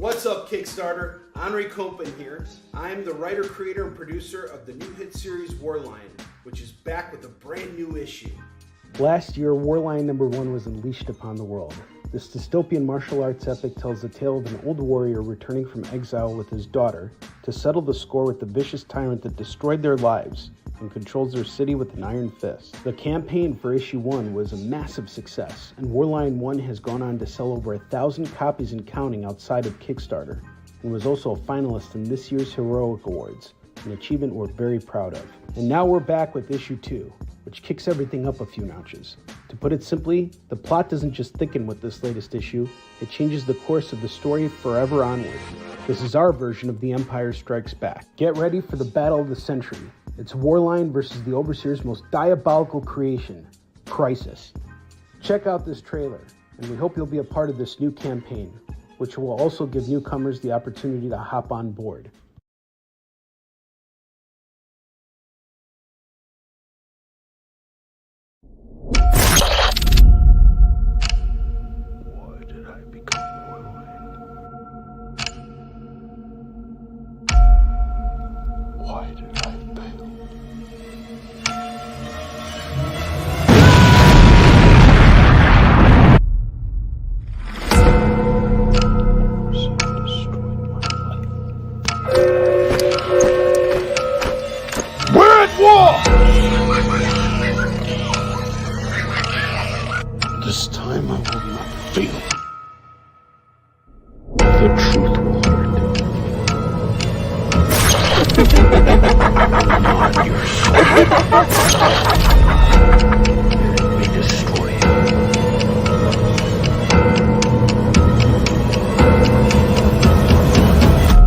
What's up, Kickstarter? Henri Copen here. I'm the writer, creator, and producer of the new hit series Warline, which is back with a brand new issue. Last year, Warline #1 was unleashed upon the world. This dystopian martial arts epic tells the tale of an old warrior returning from exile with his daughter to settle the score with the vicious tyrant that destroyed their lives and controls their city with an iron fist. The campaign for issue 1 was a massive success, and Warline 1 has gone on to sell over 1,000 copies and counting outside of Kickstarter, and was also a finalist in this year's Heroic Awards, an achievement we're very proud of. And now we're back with issue 2, which kicks everything up a few notches. To put it simply, the plot doesn't just thicken with this latest issue, it changes the course of the story forever onward. This is our version of The Empire Strikes Back. Get ready for the battle of the century. It's Warline versus the Overseer's most diabolical creation, Crisis. Check out this trailer, and we hope you'll be a part of this new campaign, which will also give newcomers the opportunity to hop on board. Why did I become Warline? Why did I fail? We're at war! This time I will not fail. The truth will hurt. Not your soul. It may destroy you.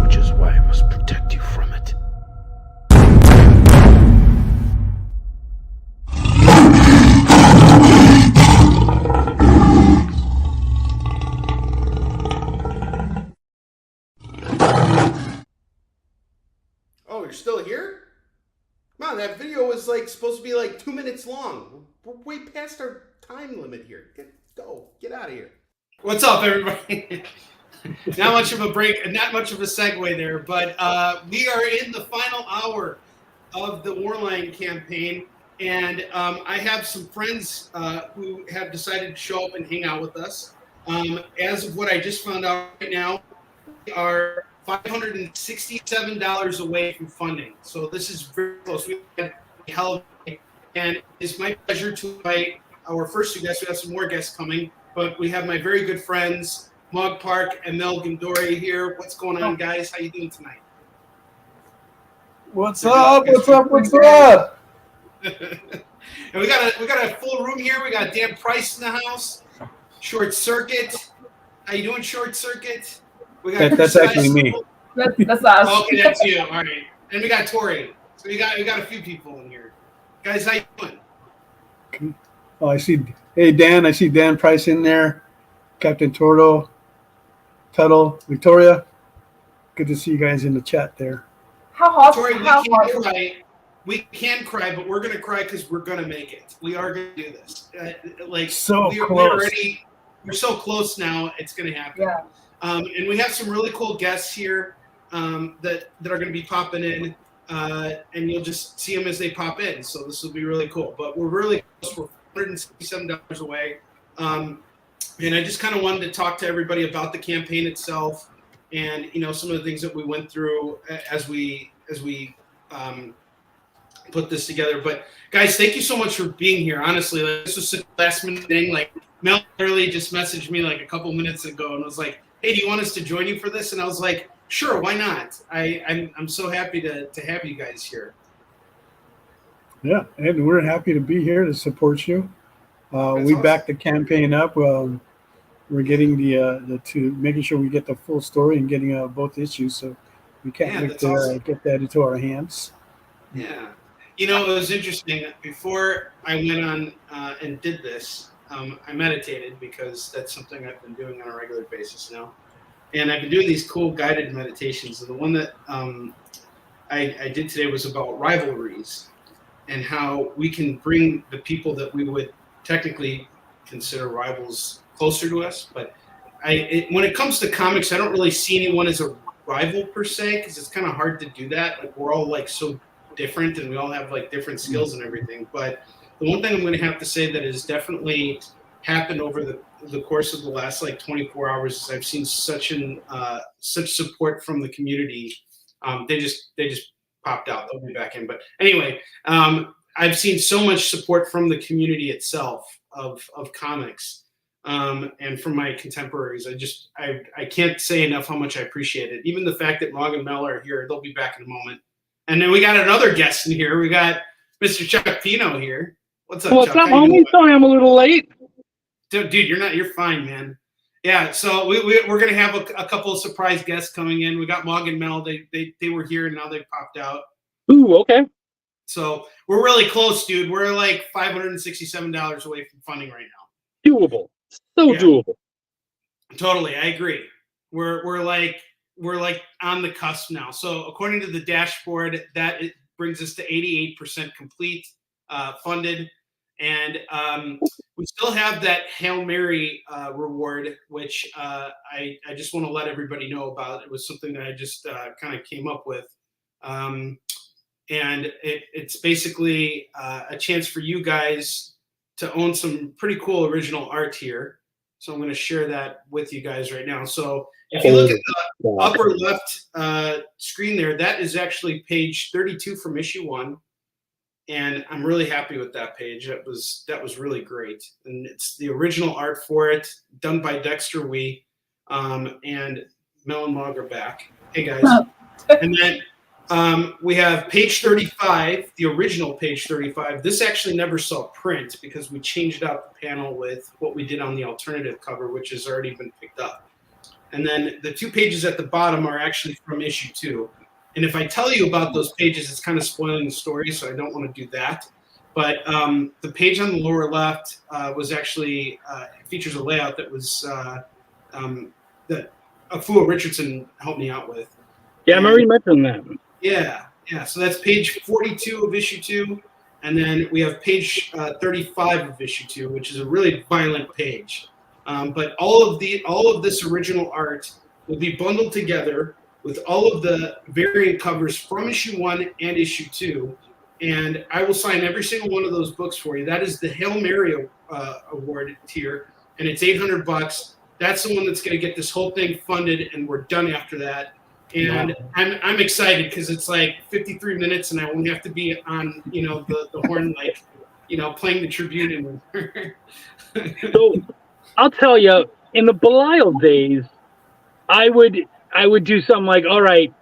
Which is why I must protect you from it. Oh, you're still here? Come on, that video was supposed to be 2 minutes long. We're way past our time limit here. Get out of here. What's up, everybody? Not much of a break, not much of a segue there, but we are in the final hour of the Warline campaign, and I have some friends who have decided to show up and hang out with us. As of what I just found out right now, we are $567 away from funding. So this is very close. We had a hell of a day, and it's my pleasure to invite our first two guests. We have some more guests coming, but we have my very good friends, Mug Park and Mel Gindori here. What's going on, guys? How you doing tonight? What's up? What's up? What's up? And we got a full room here. We got Dan Price in the house. Short Circuit. How you doing, Short Circuit? We got That's actually me. That's us. Okay, that's you. All right. And we got Tori. So we got a few people in here. Guys, how you doing? Oh, I see. Hey, Dan. I see Dan Price in there. Captain Tordo, Tuttle, Victoria. Good to see you guys in the chat there. How hot? Tori, How hot? we can cry, but we're gonna cry because we're gonna make it. We are gonna do this. So we're so close now. It's gonna happen. Yeah. And we have some really cool guests here that are going to be popping in, and you'll just see them as they pop in. So this will be really cool. But we're really close. We're $167 away. And I just kind of wanted to talk to everybody about the campaign itself, and some of the things that we went through as we put this together. But guys, thank you so much for being here. Honestly, this was such a last minute thing. Mel literally just messaged me a couple minutes ago and was like, "Hey, do you want us to join you for this?" And I was like, "Sure, why not?" I'm so happy to have you guys here. Yeah, and we're happy to be here to support you. We awesome. backed the campaign up. We're getting making sure we get the full story and getting both issues. So we can't wait to awesome. get that into our hands. Yeah, it was interesting. Before I went on and did this, I meditated because that's something I've been doing on a regular basis now. And I've been doing these cool guided meditations. And the one that I did today was about rivalries and how we can bring the people that we would technically consider rivals closer to us. But when it comes to comics, I don't really see anyone as a rival per se, because it's kind of hard to do that. Like, we're all like so different, and we all have like different skills and everything. But the one thing I'm going to have to say that has definitely happened over the course of the last like 24 hours is I've seen such support from the community. They just popped out. They'll be back in. But anyway, I've seen so much support from the community itself of comics, and from my contemporaries. I can't say enough how much I appreciate it. Even the fact that Mog and Mel are here, they'll be back in a moment. And then we got another guest in here. We got Mr. Chuck Pino here. What's up, What's Chuck? up, homie? Sorry I'm a little late. Dude, you're fine, man. Yeah, so we're gonna have a couple of surprise guests coming in. We got Mog and Mel. They were here and now they popped out. Ooh, okay. So we're really close, dude. We're like $567 away from funding right now. Doable. So doable. Totally, I agree. We're like on the cusp now. So according to the dashboard, it brings us to 88% complete, funded. And we still have that Hail Mary reward, which I just want to let everybody know about. It was something that I just kind of came up with. And it's basically a chance for you guys to own some pretty cool original art here. So I'm going to share that with you guys right now. So if you look at the upper left screen there, that is actually page 32 from issue 1. And I'm really happy with that page. That was really great. And it's the original art for it, done by Dexter Wee. And Mel and Mog are back. Hey, guys. And then we have page 35, the original page 35. This actually never saw print because we changed out the panel with what we did on the alternative cover, which has already been picked up. And then the 2 pages at the bottom are actually from issue 2. And if I tell you about those pages, it's kind of spoiling the story, so I don't want to do that. But the page on the lower left was actually features a layout that was that Afua Richardson helped me out with. Yeah, I'm already mentioning that. Yeah. So that's page 42 of issue 2, and then we have page 35 of issue 2, which is a really violent page. But all of this original art will be bundled together with all of the variant covers from issue 1 and issue 2. And I will sign every single one of those books for you. That is the Hail Mary award tier, and it's $800. That's the one that's going to get this whole thing funded, and we're done after that. And I'm excited because it's like 53 minutes, and I won't have to be on, the horn, like, playing the tribute. So I'll tell you, in the Belial days, I would do something like, all right,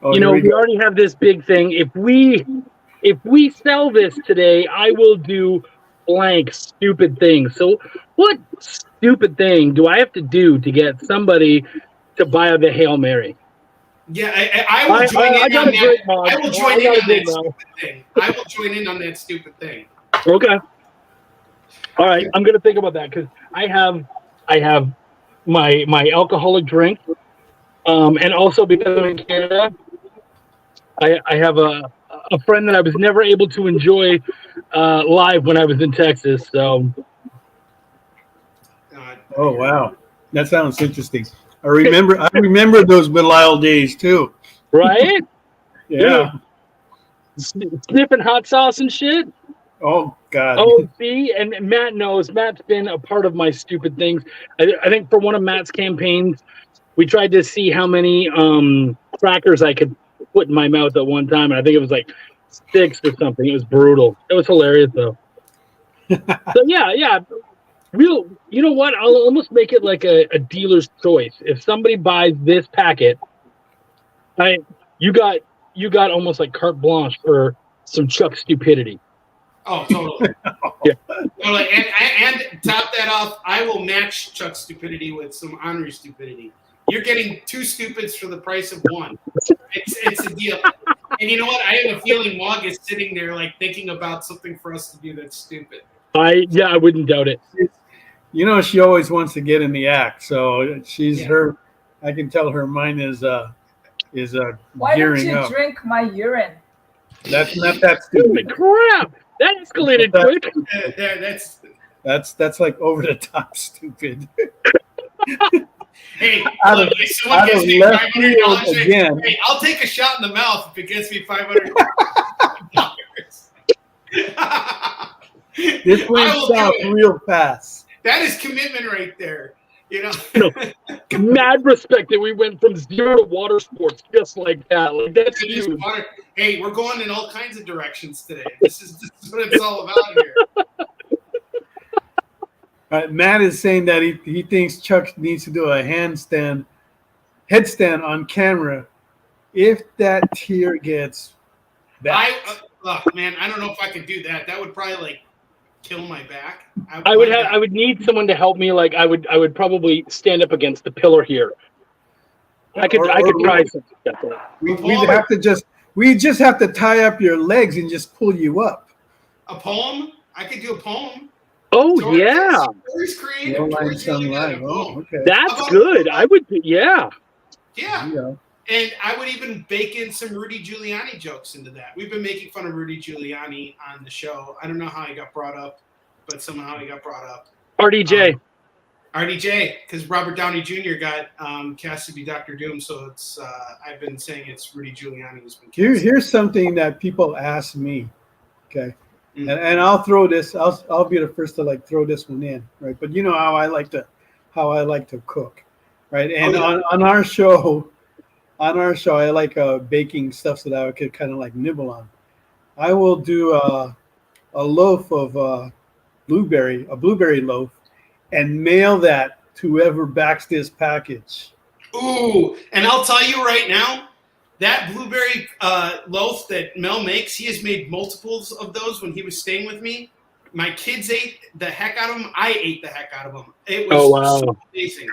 we already have this big thing. If we sell this today, I will do blank stupid thing. So what stupid thing do I have to do to get somebody to buy the Hail Mary? Yeah, I will join in on that. I will join in on that stupid thing. I will join in on that stupid thing. Okay. All right, I'm gonna think about that because I have my alcoholic drink. And also because I'm in Canada, I have a friend that I was never able to enjoy live when I was in Texas. So, oh wow, that sounds interesting. I remember those Belial days too. Right? Yeah. Sniffing hot sauce and shit. Oh God. Oh, see, and Matt knows. Matt's been a part of my stupid things. I think for one of Matt's campaigns, we tried to see how many crackers I could put in my mouth at one time, and I think it was like 6 or something. It was brutal. It was hilarious, though. So, yeah. You know what? I'll almost make it like a dealer's choice. If somebody buys this packet, you got almost like carte blanche for some Chuck stupidity. Oh, totally. Yeah. Totally. And top that off, I will match Chuck's stupidity with some honorary stupidity. You're getting 2 stupids for the price of 1. It's a deal. And you know what? I have a feeling Mog is sitting there like thinking about something for us to do that's stupid. I wouldn't doubt it. She always wants to get in the act, so her. I can tell her mind is Why don't gearing you up. drink my urine? That's not that stupid. Crap! That escalated quick. That's like over the top stupid. Hey, Out look, of- if someone out gives of me left field $500, again. hey, I'll take a shot in the mouth if it gets me $500. This I went will do south it. real fast. That is commitment right there. You know. No. Mad respect that we went from 0 to water sports just like that. Like that's It is huge. water. Hey, we're going in all kinds of directions today. This is what it's all about here. Matt is saying that he thinks Chuck needs to do a headstand on camera if that tear gets back. Man, I don't know if I could do that. That would probably like kill my back. I would need someone to help me. Like I would probably stand up against the pillar here. I could try something. We just have to tie up your legs and just pull you up. A poem? I could do a poem. Oh yeah, Tori's creative. No line, Tori's some really good line. at a Oh, poem. okay. that's good. I would. Yeah. Yeah. Yeah. And I would even bake in some Rudy Giuliani jokes into that. We've been making fun of Rudy Giuliani on the show. I don't know how he got brought up, but somehow he got brought up. RDJ. RDJ, because Robert Downey Jr. got cast to be Dr. Doom, so it's I've been saying it's Rudy Giuliani who's been cast. Here's something that people ask me, okay, Mm. and I'll throw this. I'll be the first to like throw this one in, right? But you know how I like to cook, right? And on our show, I like baking stuff so that I could kind of like nibble on. I will do a loaf of blueberry loaf, and mail that to whoever backs this package. Ooh, and I'll tell you right now, that blueberry loaf that Mel makes, he has made multiples of those when he was staying with me. My kids ate the heck out of them. I ate the heck out of them. It was so amazing.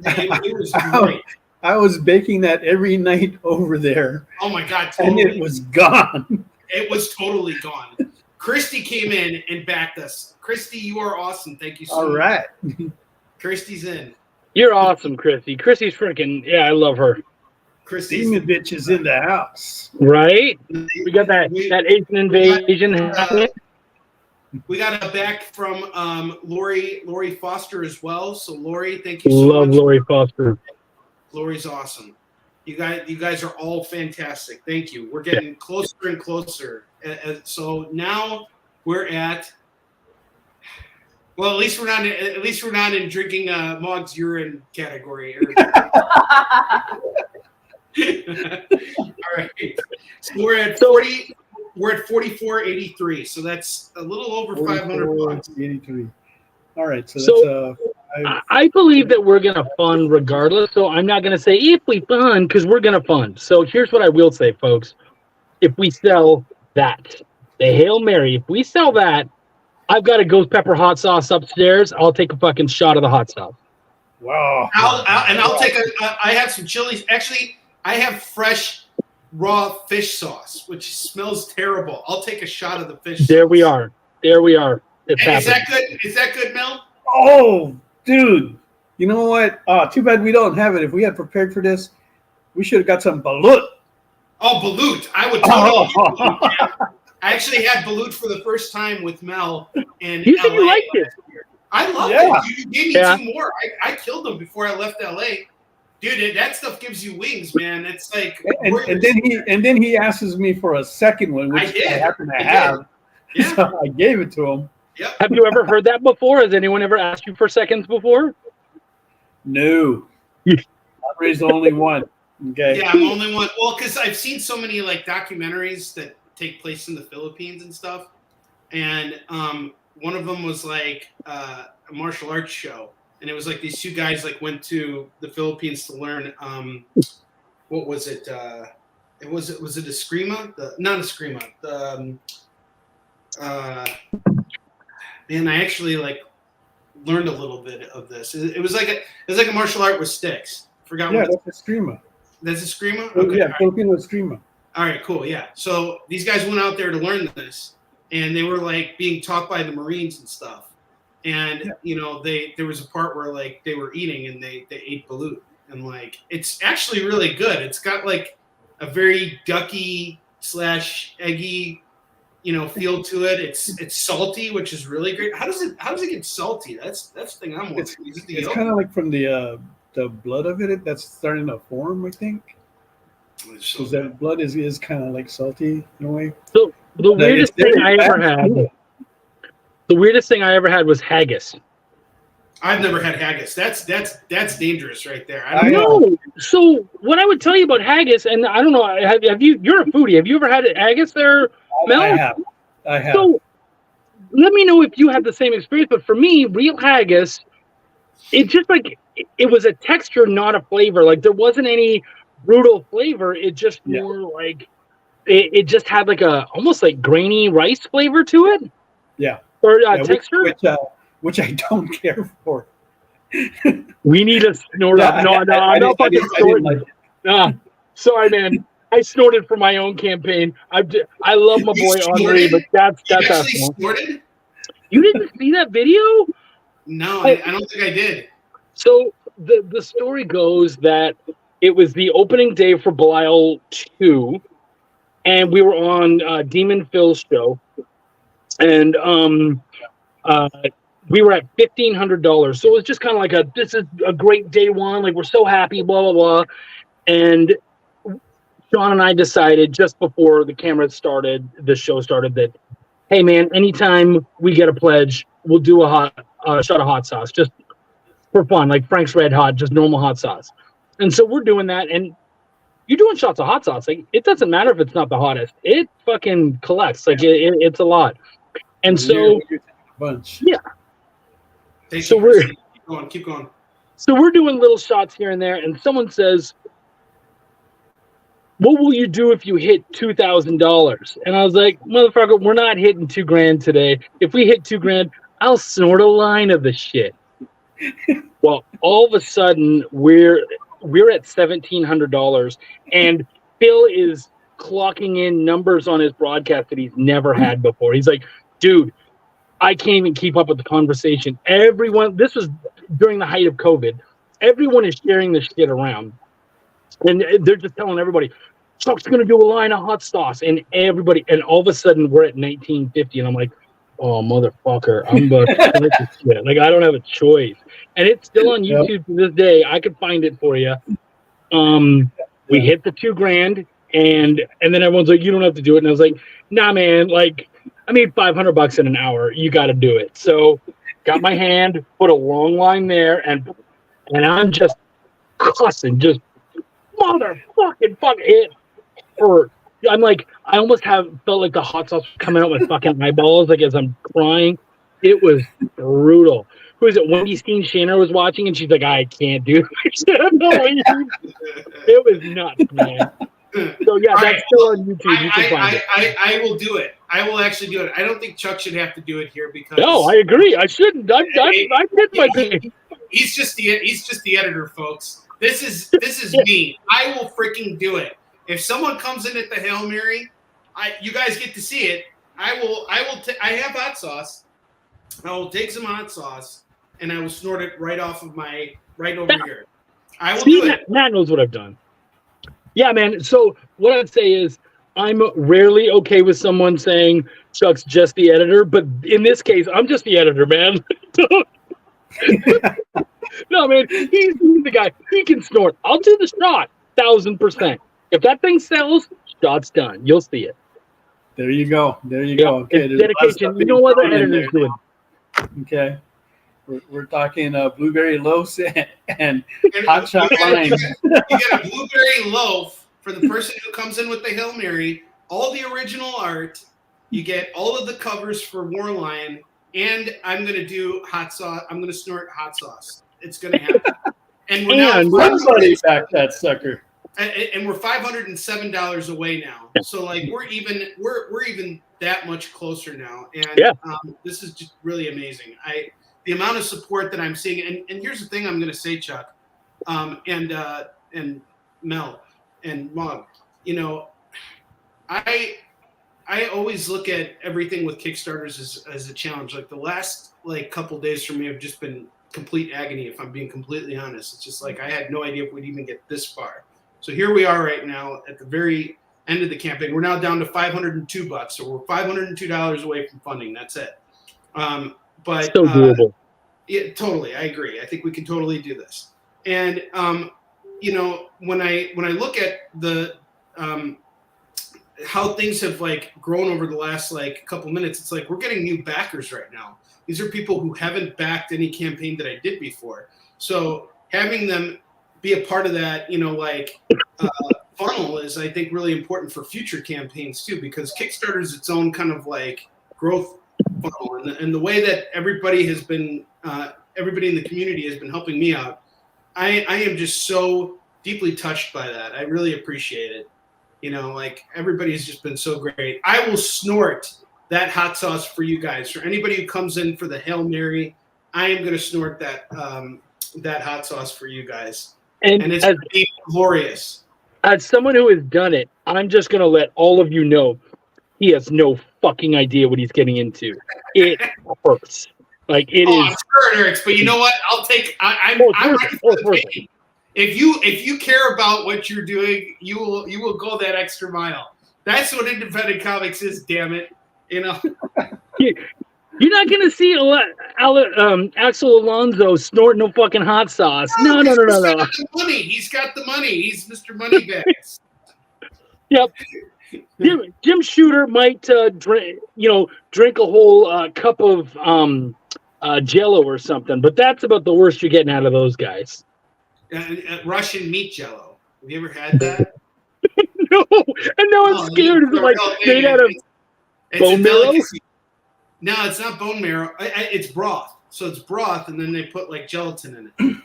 It was great. I was baking that every night over there. Oh my God, totally. And it was gone. It was totally gone. Christy came in and backed us. Christy, you are awesome. Thank you so much. All right. Christy's in. You're awesome, Christy. Christy's freaking, yeah, I love her. Christy's Demon bitch is in the house. Right? We got that Asian invasion happening. We got a back from Lori Foster as well. So Lori, thank you so much. Love Lori Foster. Lori's awesome. You guys are all fantastic. Thank you. We're getting closer and closer. So now we're at. Well, at least we're not in drinking Mog's urine category. All right. So we're at 40. We're at 44.83. So that's a little over $500. 83. All right. So that's I believe that we're gonna fund regardless. So I'm not gonna say if we fund because we're gonna fund. So here's what I will say, folks. If we sell that, the Hail Mary, if we sell that, I've got a ghost pepper hot sauce upstairs. I'll take a fucking shot of the hot sauce. wow. I'll take I have some chilies. Actually, I have fresh raw fish sauce, which smells terrible. I'll take a shot of the fish sauce. There we are. It's Hey, happening. is that good? Is that good, Mel? Oh, dude. You know what? Too bad we don't have it. If we had prepared for this, we should have got some balut. Oh, balut. I would totally do balut. I actually had balut for the first time with Mel in You said LA. you liked it. I love Yeah. it. You gave me 2 more. I killed them before I left LA. Dude, that stuff gives you wings, man. It's like And then he asks me for a second one, which I happen to have. Yeah. So I gave it to him. Yep. Have you ever heard that before? Has anyone ever asked you for seconds before? No. I'm raised the only one. Okay. Yeah, I'm the only one. Well, because I've seen so many like documentaries that take place in the Philippines and stuff, and one of them was like a martial arts show, and it was like these 2 guys like went to the Philippines to learn what was it? Was it Eskrima? Not Eskrima. Man, I actually like learned a little bit of this. It was like a martial art with sticks. Forgot Yeah, what. that's a Eskrima. That's Eskrima. Oh, Okay. yeah, Filipino Eskrima. All right, cool. Yeah. So these guys went out there to learn this, and they were like being taught by the Marines and stuff. And there was a part where like they were eating and they ate balut, and like it's actually really good. It's got like a very ducky / eggy, feel to it. It's salty, which is really great. How does it get salty? That's the thing I'm wondering. It's kind of like from the blood of it that's starting to form, I think. Because that blood is kind of like salty in a way. So the weirdest thing I ever had was haggis. I've never had haggis. That's dangerous right there. I know. So what I would tell you about haggis, and I don't know, have you? You're a foodie. Have you ever had haggis there, Mel? I have. So let me know if you had the same experience. But for me, real haggis, it just like it was a texture, not a flavor. Like there wasn't any brutal flavor. It just more like it just had like a almost like grainy rice flavor to it. Yeah. Or texture. Which I don't care for. We need a snort up. No, I'm not fucking snorting. Sorry, man. I snorted for my own campaign. I love my boy Henri, but that's actually snorted? You didn't see that video? No, I don't think I did. So the story goes that it was the opening day for Belial 2, and we were on Demon Phil's show, and we were at $1,500. So it was just kind of like this is a great day one. Like we're so happy, blah, blah, blah. And Sean and I decided just before the show started that, hey man, anytime we get a pledge, we'll do a shot of hot sauce just for fun, like Frank's Red Hot, just normal hot sauce. And so we're doing that. And you're doing shots of hot sauce. Like it doesn't matter if it's not the hottest. It fucking collects. Like it's a lot. And so, bunch. Yeah. So keep going. So we're doing little shots here and there, and someone says, "What will you do if you hit $2,000?" And I was like, "Motherfucker, we're not hitting $2,000 today. If we hit $2,000, I'll snort a line of the shit." Well, all of a sudden we're at $1,700, and Phil is clocking in numbers on his broadcast that he's never had before. He's like, "Dude, I can't even keep up with the conversation. Everyone," this was during the height of COVID, everyone is sharing this shit around. And they're just telling everybody, Chuck's going to do a line of hot sauce. And everybody, and all of a sudden we're at 1950. And I'm like, oh, motherfucker, I'm about to start this shit. Like, I don't have a choice. And it's still on YouTube to this day. I could find it for you. We hit the $2,000, and then everyone's like, you don't have to do it. And I was like, nah, man, like, I made $500 in an hour. You got to do it. So got my hand, put a long line there, and I'm just cussing, just motherfucking fuck it. I'm like, I almost felt like the hot sauce was coming out my fucking eyeballs, like as I'm crying. It was brutal. Who is it? Wendy Steen Shanner was watching, and she's like, I can't do this. It was nuts, man. So yeah, that's still on YouTube. You can find it. I will do it. I will actually do it. I don't think Chuck should have to do it here because. No, I agree. I shouldn't. I did my thing. He's just the editor, folks. This is me. I will freaking do it. If someone comes in at the Hail Mary, you guys get to see it. I have hot sauce. I will take some hot sauce and I will snort it right off of right over here. I will do it. Matt knows what I've done. Yeah, man. So what I'd say is I'm rarely okay with someone saying Chuck's just the editor, but in this case, I'm just the editor, man. No, man, he's the guy. He can snort. I'll do the shot, 1,000%. If that thing sells, shot's done. You'll see it. There you go. Okay, dedication. You know what the editor's doing. Okay. We're talking blueberry loaves and hot shot lines. You get a blueberry loaf for the person who comes in with the Hail Mary, all the original art. You get all of the covers for Warline, and I'm going to do hot sauce. I'm going to snort hot sauce. It's going to happen. And we're now back that sucker. And we're $507 away now. So like we're even that much closer now. And this is just really amazing. The amount of support that I'm seeing, and here's the thing I'm going to say, Chuck, and Mel and Mog, I always look at everything with Kickstarters as a challenge. Like the last couple days for me have just been complete agony. If I'm being completely honest, it's just like I had no idea if we'd even get this far. So here we are right now at the very ended the campaign. We're now down to $502, so we're $502 away from funding. That's it. But So doable. Yeah, totally. I agree. I think we can totally do this. And you know, when I look at the how things have like grown over the last like couple minutes, it's like we're getting new backers right now. These are people who haven't backed any campaign that I did before. So having them be a part of that, you know, like funnel is, I think, really important for future campaigns too, because Kickstarter is its own kind of like growth funnel, and the way that everybody has been, everybody in the community has been helping me out. I am just so deeply touched by that. I really appreciate it. You know, like everybody has just been so great. I will snort that hot sauce for you guys. For anybody who comes in for the Hail Mary, I am going to snort that that hot sauce for you guys, and it's going to be glorious. As someone who has done it, I'm just going to let all of you know he has no fucking idea what he's getting into. It hurts. Like it is. I'm sure it hurts, but you know what? I'll take. I'm ready for the pain. If you care about what you're doing, you will go that extra mile. That's what independent comics is. Damn it, you know. You're not gonna see Axel Alonso snort no fucking hot sauce. No. He's got the money. He's got the money. He's Mr. Moneybags. Yep. Jim Shooter might drink a whole cup of Jello or something, but that's about the worst you're getting out of those guys. Russian meat Jello. Have you ever had that? No, and now I'm scared. Is it like made out of bone marrow? No, it's not bone marrow. It's broth. So it's broth, and then they put like gelatin in it.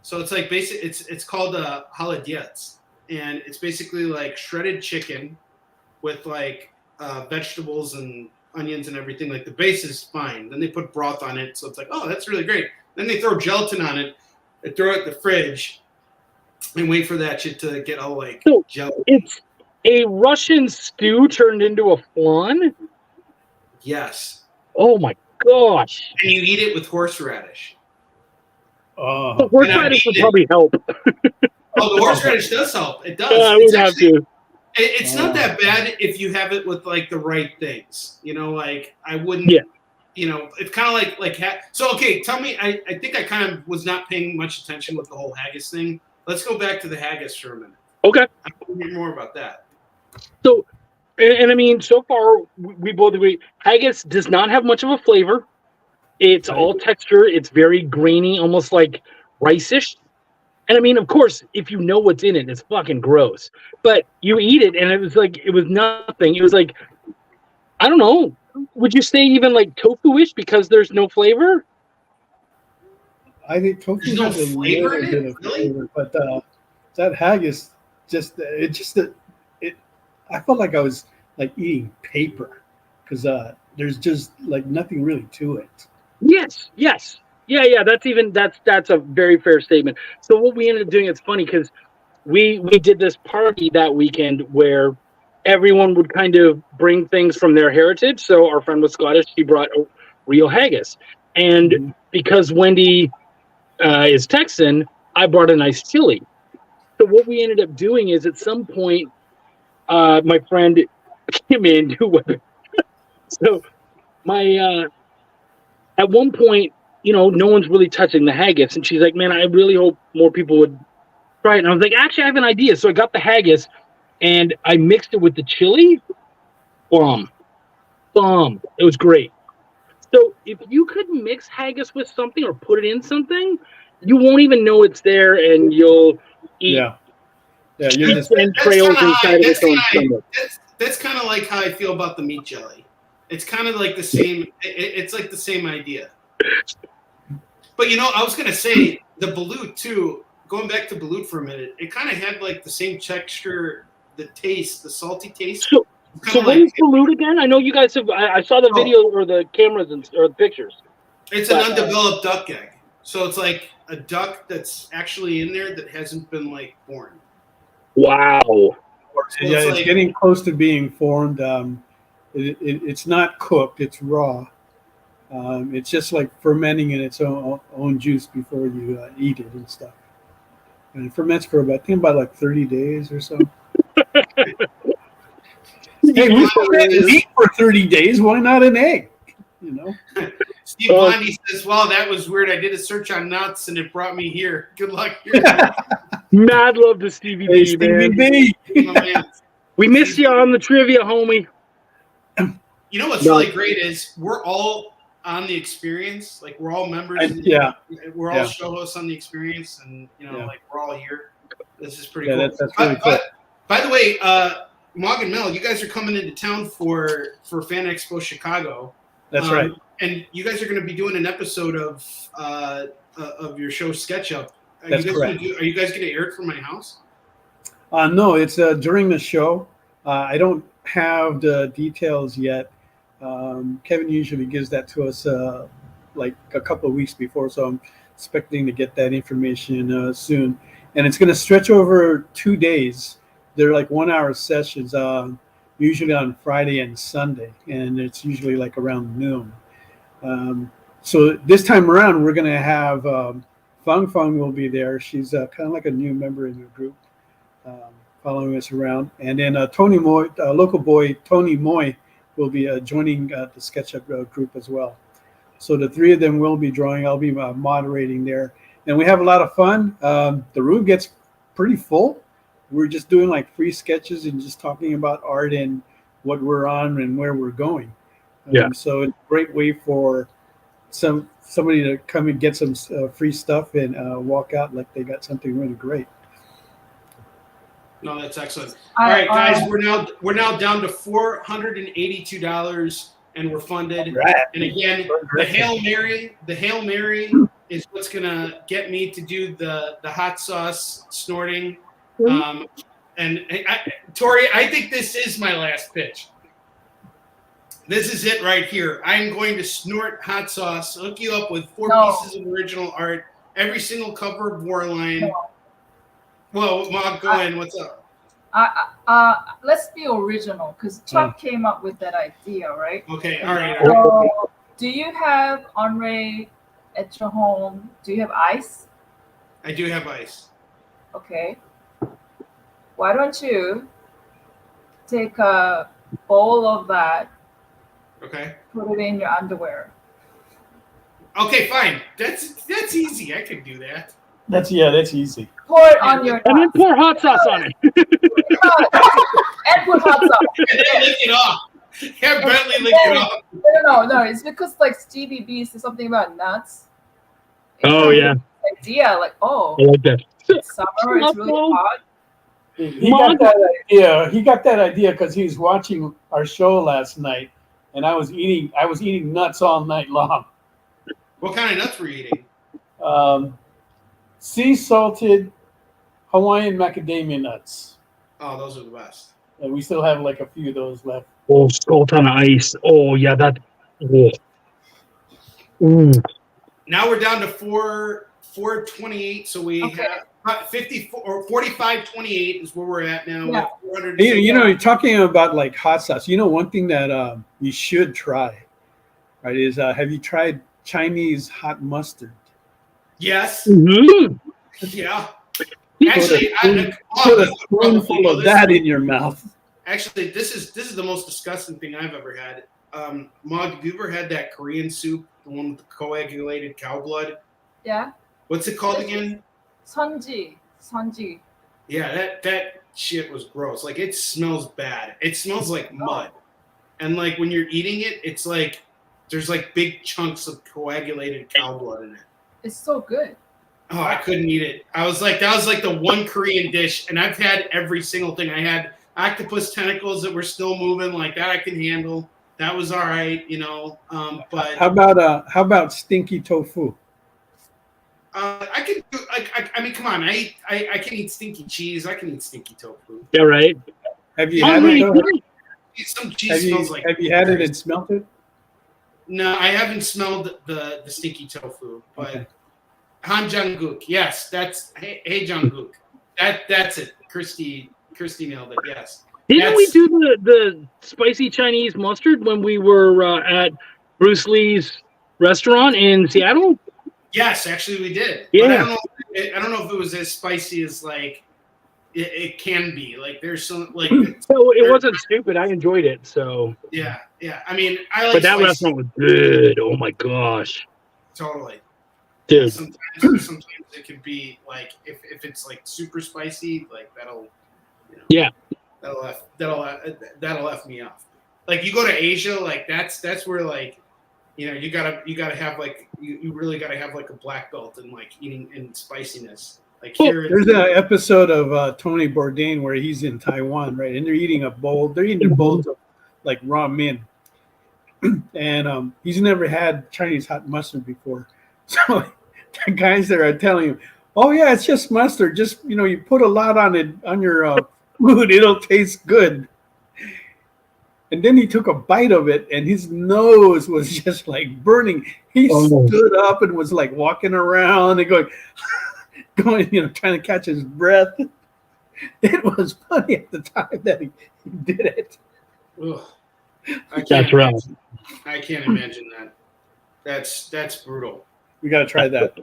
So it's like it's called holodets, and it's basically like shredded chicken with like vegetables and onions and everything. Like the base is fine. Then they put broth on it, so it's like, oh, that's really great. Then they throw gelatin on it, and throw it in the fridge, and wait for that shit to get all like gelatin. It's a Russian stew turned into a flan. Yes. Oh my gosh! And you eat it with horseradish. The horseradish would probably help. Oh, the horseradish does help. It does. I would have to. It's not that bad if you have it with like the right things. You know, like I wouldn't. Yeah. You know, it's kind of like so. Okay, tell me. I think I kind of was not paying much attention with the whole haggis thing. Let's go back to the haggis for a minute. Okay. I want to hear more about that. So. And I mean, so far, we both agree, haggis does not have much of a flavor. It's all texture. It's very grainy, almost like rice-ish. And I mean, of course, if you know what's in it, it's fucking gross. But you eat it, and it was nothing. It was like, I don't know. Would you say even like tofu-ish because there's no flavor? I think tofu There's no has a flavor little in bit it? of Really? flavor, but that haggis I felt like I was like eating paper because there's just like nothing really to it. Yes. Yeah. That's a very fair statement. So what we ended up doing, it's funny because we did this party that weekend where everyone would kind of bring things from their heritage. So our friend was Scottish. She brought a real haggis. And because Wendy is Texan, I brought a nice chili. So what we ended up doing is at some point, my friend came in so at one point, no one's really touching the haggis, and she's like, man, I really hope more people would try it. And I was like, actually, I have an idea. So I got the haggis and I mixed it with the chili. Bomb. It was great. So if you could mix haggis with something or put it in something, you won't even know it's there, and you'll eat. Yeah, you're just that's kind of like how I feel about the meat jelly. It's kind of like the same. It's like the same idea. But I was gonna say the balut too. Going back to balut for a minute, it kind of had like the same texture, the taste, the salty taste. So what is balut again? I know you guys have. I saw the video or the cameras or the pictures. It's an undeveloped duck egg. So it's like a duck that's actually in there that hasn't been like born. Wow. So it's getting close to being formed. It's not cooked; it's raw. It's just like fermenting in its own juice before you eat it and stuff. And it ferments for about like 30 days or so. Hey, we still had meat for 30 days. Why not an egg? You know. Steve Blondie says, "Well, that was weird. I did a search on nuts, and it brought me here. Good luck here." Mad love to Stevie Hey, B, man. Stevie B. My man. We miss you on the trivia, homie. You know what's really great is we're all on the experience. Like we're all members. We're all show hosts on the experience, and like we're all here. This is pretty cool. That's really cool. By the way, Mog and Mel, you guys are coming into town for Fan Expo Chicago. That's right. And you guys are going to be doing an episode of your show SketchUp. That's correct. Are you guys going to air it from my house? No, it's during the show. I don't have the details yet. Kevin usually gives that to us like a couple of weeks before, so I'm expecting to get that information soon. And it's going to stretch over 2 days. They're like 1-hour sessions, usually on Friday and Sunday, and it's usually like around noon. So this time around, we're going to have Fang Fang will be there. She's kind of like a new member in the group, following us around. And then Tony Moy, local boy Tony Moy, will be joining the SketchUp group as well. So the three of them will be drawing. I'll be moderating there. And we have a lot of fun. The room gets pretty full. We're just doing like free sketches and just talking about art and what we're on and where we're going. So it's a great way for somebody to come and get some free stuff and walk out like they got something really great. No, that's excellent. All right, guys, we're now down to $482, and we're funded. Right. And again, the Hail Mary is what's gonna get me to do the hot sauce snorting. And Tori, I think this is my last pitch. This is it right here. I'm going to snort hot sauce, hook you up with 4 pieces of original art, every single cover of Warline. Well, Mog, go in. What's up? Let's be original, because Chuck came up with that idea, right? Okay, all right. So, do you have Henri at your home? Do you have ice? I do have ice. Okay. Why don't you take a bowl of that? Okay. Put it in your underwear. Okay, fine. That's easy. I can do that. That's easy. Pour it on your and then pour hot sauce on it. and put hot sauce. And then lick it off. Have Bentley lick it off. No. It's because like Stevie B said something about nuts. Oh yeah. Idea like I like that. it's summer. It's really hot. He got that idea. He got that idea because he was watching our show last night, and I was eating nuts all night long. What kind of nuts were you eating? Sea salted Hawaiian macadamia nuts. Oh, those are the best. And we still have like a few of those left. Oh, salt on ice. Oh yeah, that. Oh. Mm. Now we're down to 428. So we have 54 or 45.28 is where we're at now. Yeah. You're talking about like hot sauce. One thing that you should try, right? Is have you tried Chinese hot mustard? Yes. Mm-hmm. Yeah. Actually, put a spoonful of that in your mouth. Actually, this is the most disgusting thing I've ever had. Mog, have you ever had that Korean soup, the one with the coagulated cow blood? Yeah. What's it called again? Sonji. Yeah, that shit was gross. Like it smells bad. It smells like mud. And like when you're eating it, it's like there's like big chunks of coagulated cow blood in it. It's so good. Oh, I couldn't eat it. I was like, that was like the one Korean dish, and I've had every single thing. I had octopus tentacles that were still moving, like that I can handle. That was all right, But how about stinky tofu? I can do. I mean, come on. I can eat stinky cheese. I can eat stinky tofu. Yeah, right. Have you had it? Some cheese smells like. Have you had it and smelt it? No, I haven't smelled the stinky tofu, but. Okay. Han Jung-guk, yes, that's hey Jung-guk. That's it. Christy nailed it. Yes. Didn't we do the spicy Chinese mustard when we were at Bruce Lee's restaurant in Seattle? Yes, actually we did. Yeah. But I don't know if it was as spicy as like it can be like there's some like. So it wasn't stupid. I enjoyed it. So yeah. I mean, I like. but that spicy. restaurant was good. Oh my gosh, Totally. dude. Sometimes it could be like if it's like super spicy, like that'll. Yeah. That'll F me off. Like you go to Asia, like that's where like, you gotta have like you really gotta have like a black belt in like eating and spiciness. Like here, there's an episode of Tony Bourdain where he's in Taiwan, right? And they're eating bowls of like raw mint, and he's never had Chinese hot mustard before. So the guys there are telling him, "Oh yeah, it's just mustard. Just you put a lot on it on your food, it'll taste good." And then he took a bite of it, and his nose was just like burning. He stood up and was like walking around and going, trying to catch his breath. It was funny at the time that he did it. Ugh. That's right. I can't imagine that. That's brutal. We got to try that.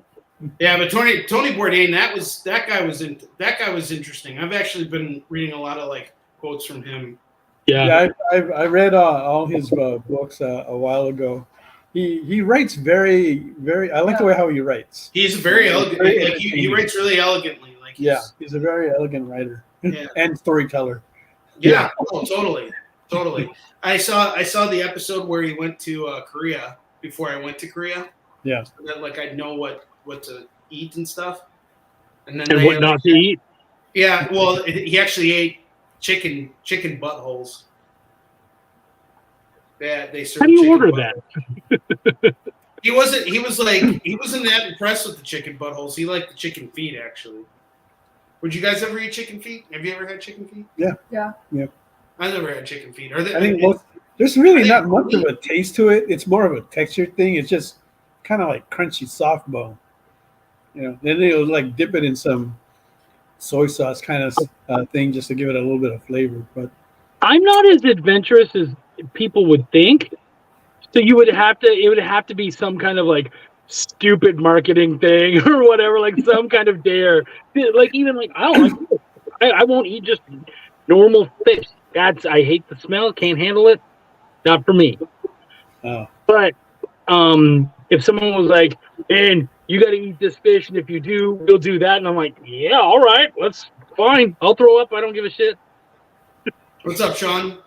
Yeah, but Tony Bourdain, that guy was interesting. I've actually been reading a lot of like quotes from him. Yeah, I read all his books a while ago. He writes very, very. I like the way how he writes. He's very elegant. Like he writes really elegantly. Like he's a very elegant writer and storyteller. Yeah, oh, totally. I saw the episode where he went to Korea before I went to Korea. Yeah, so that like I'd know what to eat and stuff, and what not to eat. Yeah, well, he actually ate chicken buttholes. Yeah, they served. How do you order that? He wasn't that impressed with the chicken buttholes. He liked the chicken feet actually. Would you guys ever eat chicken feet? Have you ever had chicken feet? Yeah. I never had chicken feet. I think there's really not much of a taste to it. It's more of a texture thing. It's just kind of like crunchy soft bone. Then they'll like dip it in some soy sauce kind of thing just to give it a little bit of flavor. But I'm not as adventurous as people would think. So it would have to be some kind of like stupid marketing thing or whatever, like some kind of dare. Like even like I don't like I won't eat just normal fish. I hate the smell, can't handle it. Not for me. Oh. But if someone was like, and you got to eat this fish, and if you do, we'll do that. And I'm like, yeah, all right, that's fine. I'll throw up. I don't give a shit. What's up, Sean?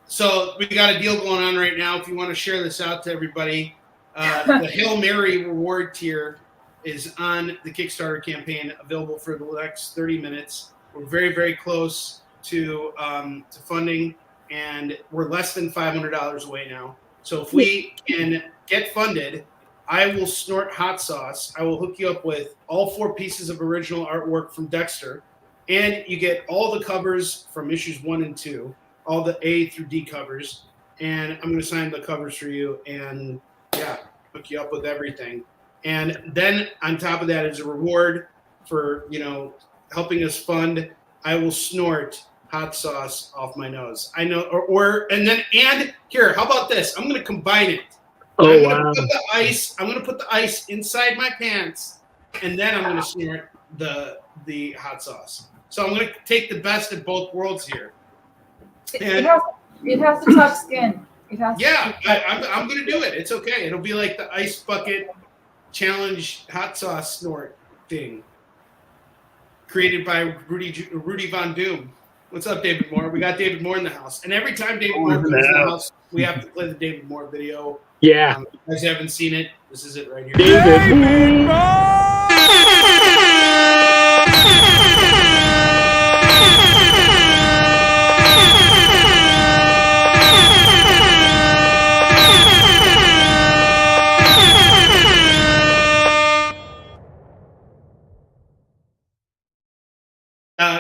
So we got a deal going on right now. If you want to share this out to everybody, the Hail Mary reward tier is on the Kickstarter campaign, available for the next 30 minutes. We're very, very close to funding, and we're less than $500 away now. So if we can get funded, I will snort hot sauce. I will hook you up with all 4 pieces of original artwork from Dexter, and you get all the covers from issues 1 and 2, all the A through D covers, and I'm going to sign the covers for you and, hook you up with everything. And then on top of that, as a reward for, helping us fund, I will snort hot sauce off my nose. I know, and here, how about this? I'm going to combine it. Oh, wow. I'm going to put the ice inside my pants, and then I'm going to snort the hot sauce. So I'm going to take the best of both worlds here. It has to touch skin. I'm going to do it. It's okay. It'll be like the ice bucket challenge hot sauce snort thing, created by Rudy Von Doom. What's up, David Moore? We got David Moore in the house, and every time David Moore comes in the house, we have to play the David Moore video. Yeah. If you guys haven't seen it, this is it right here. David Moore!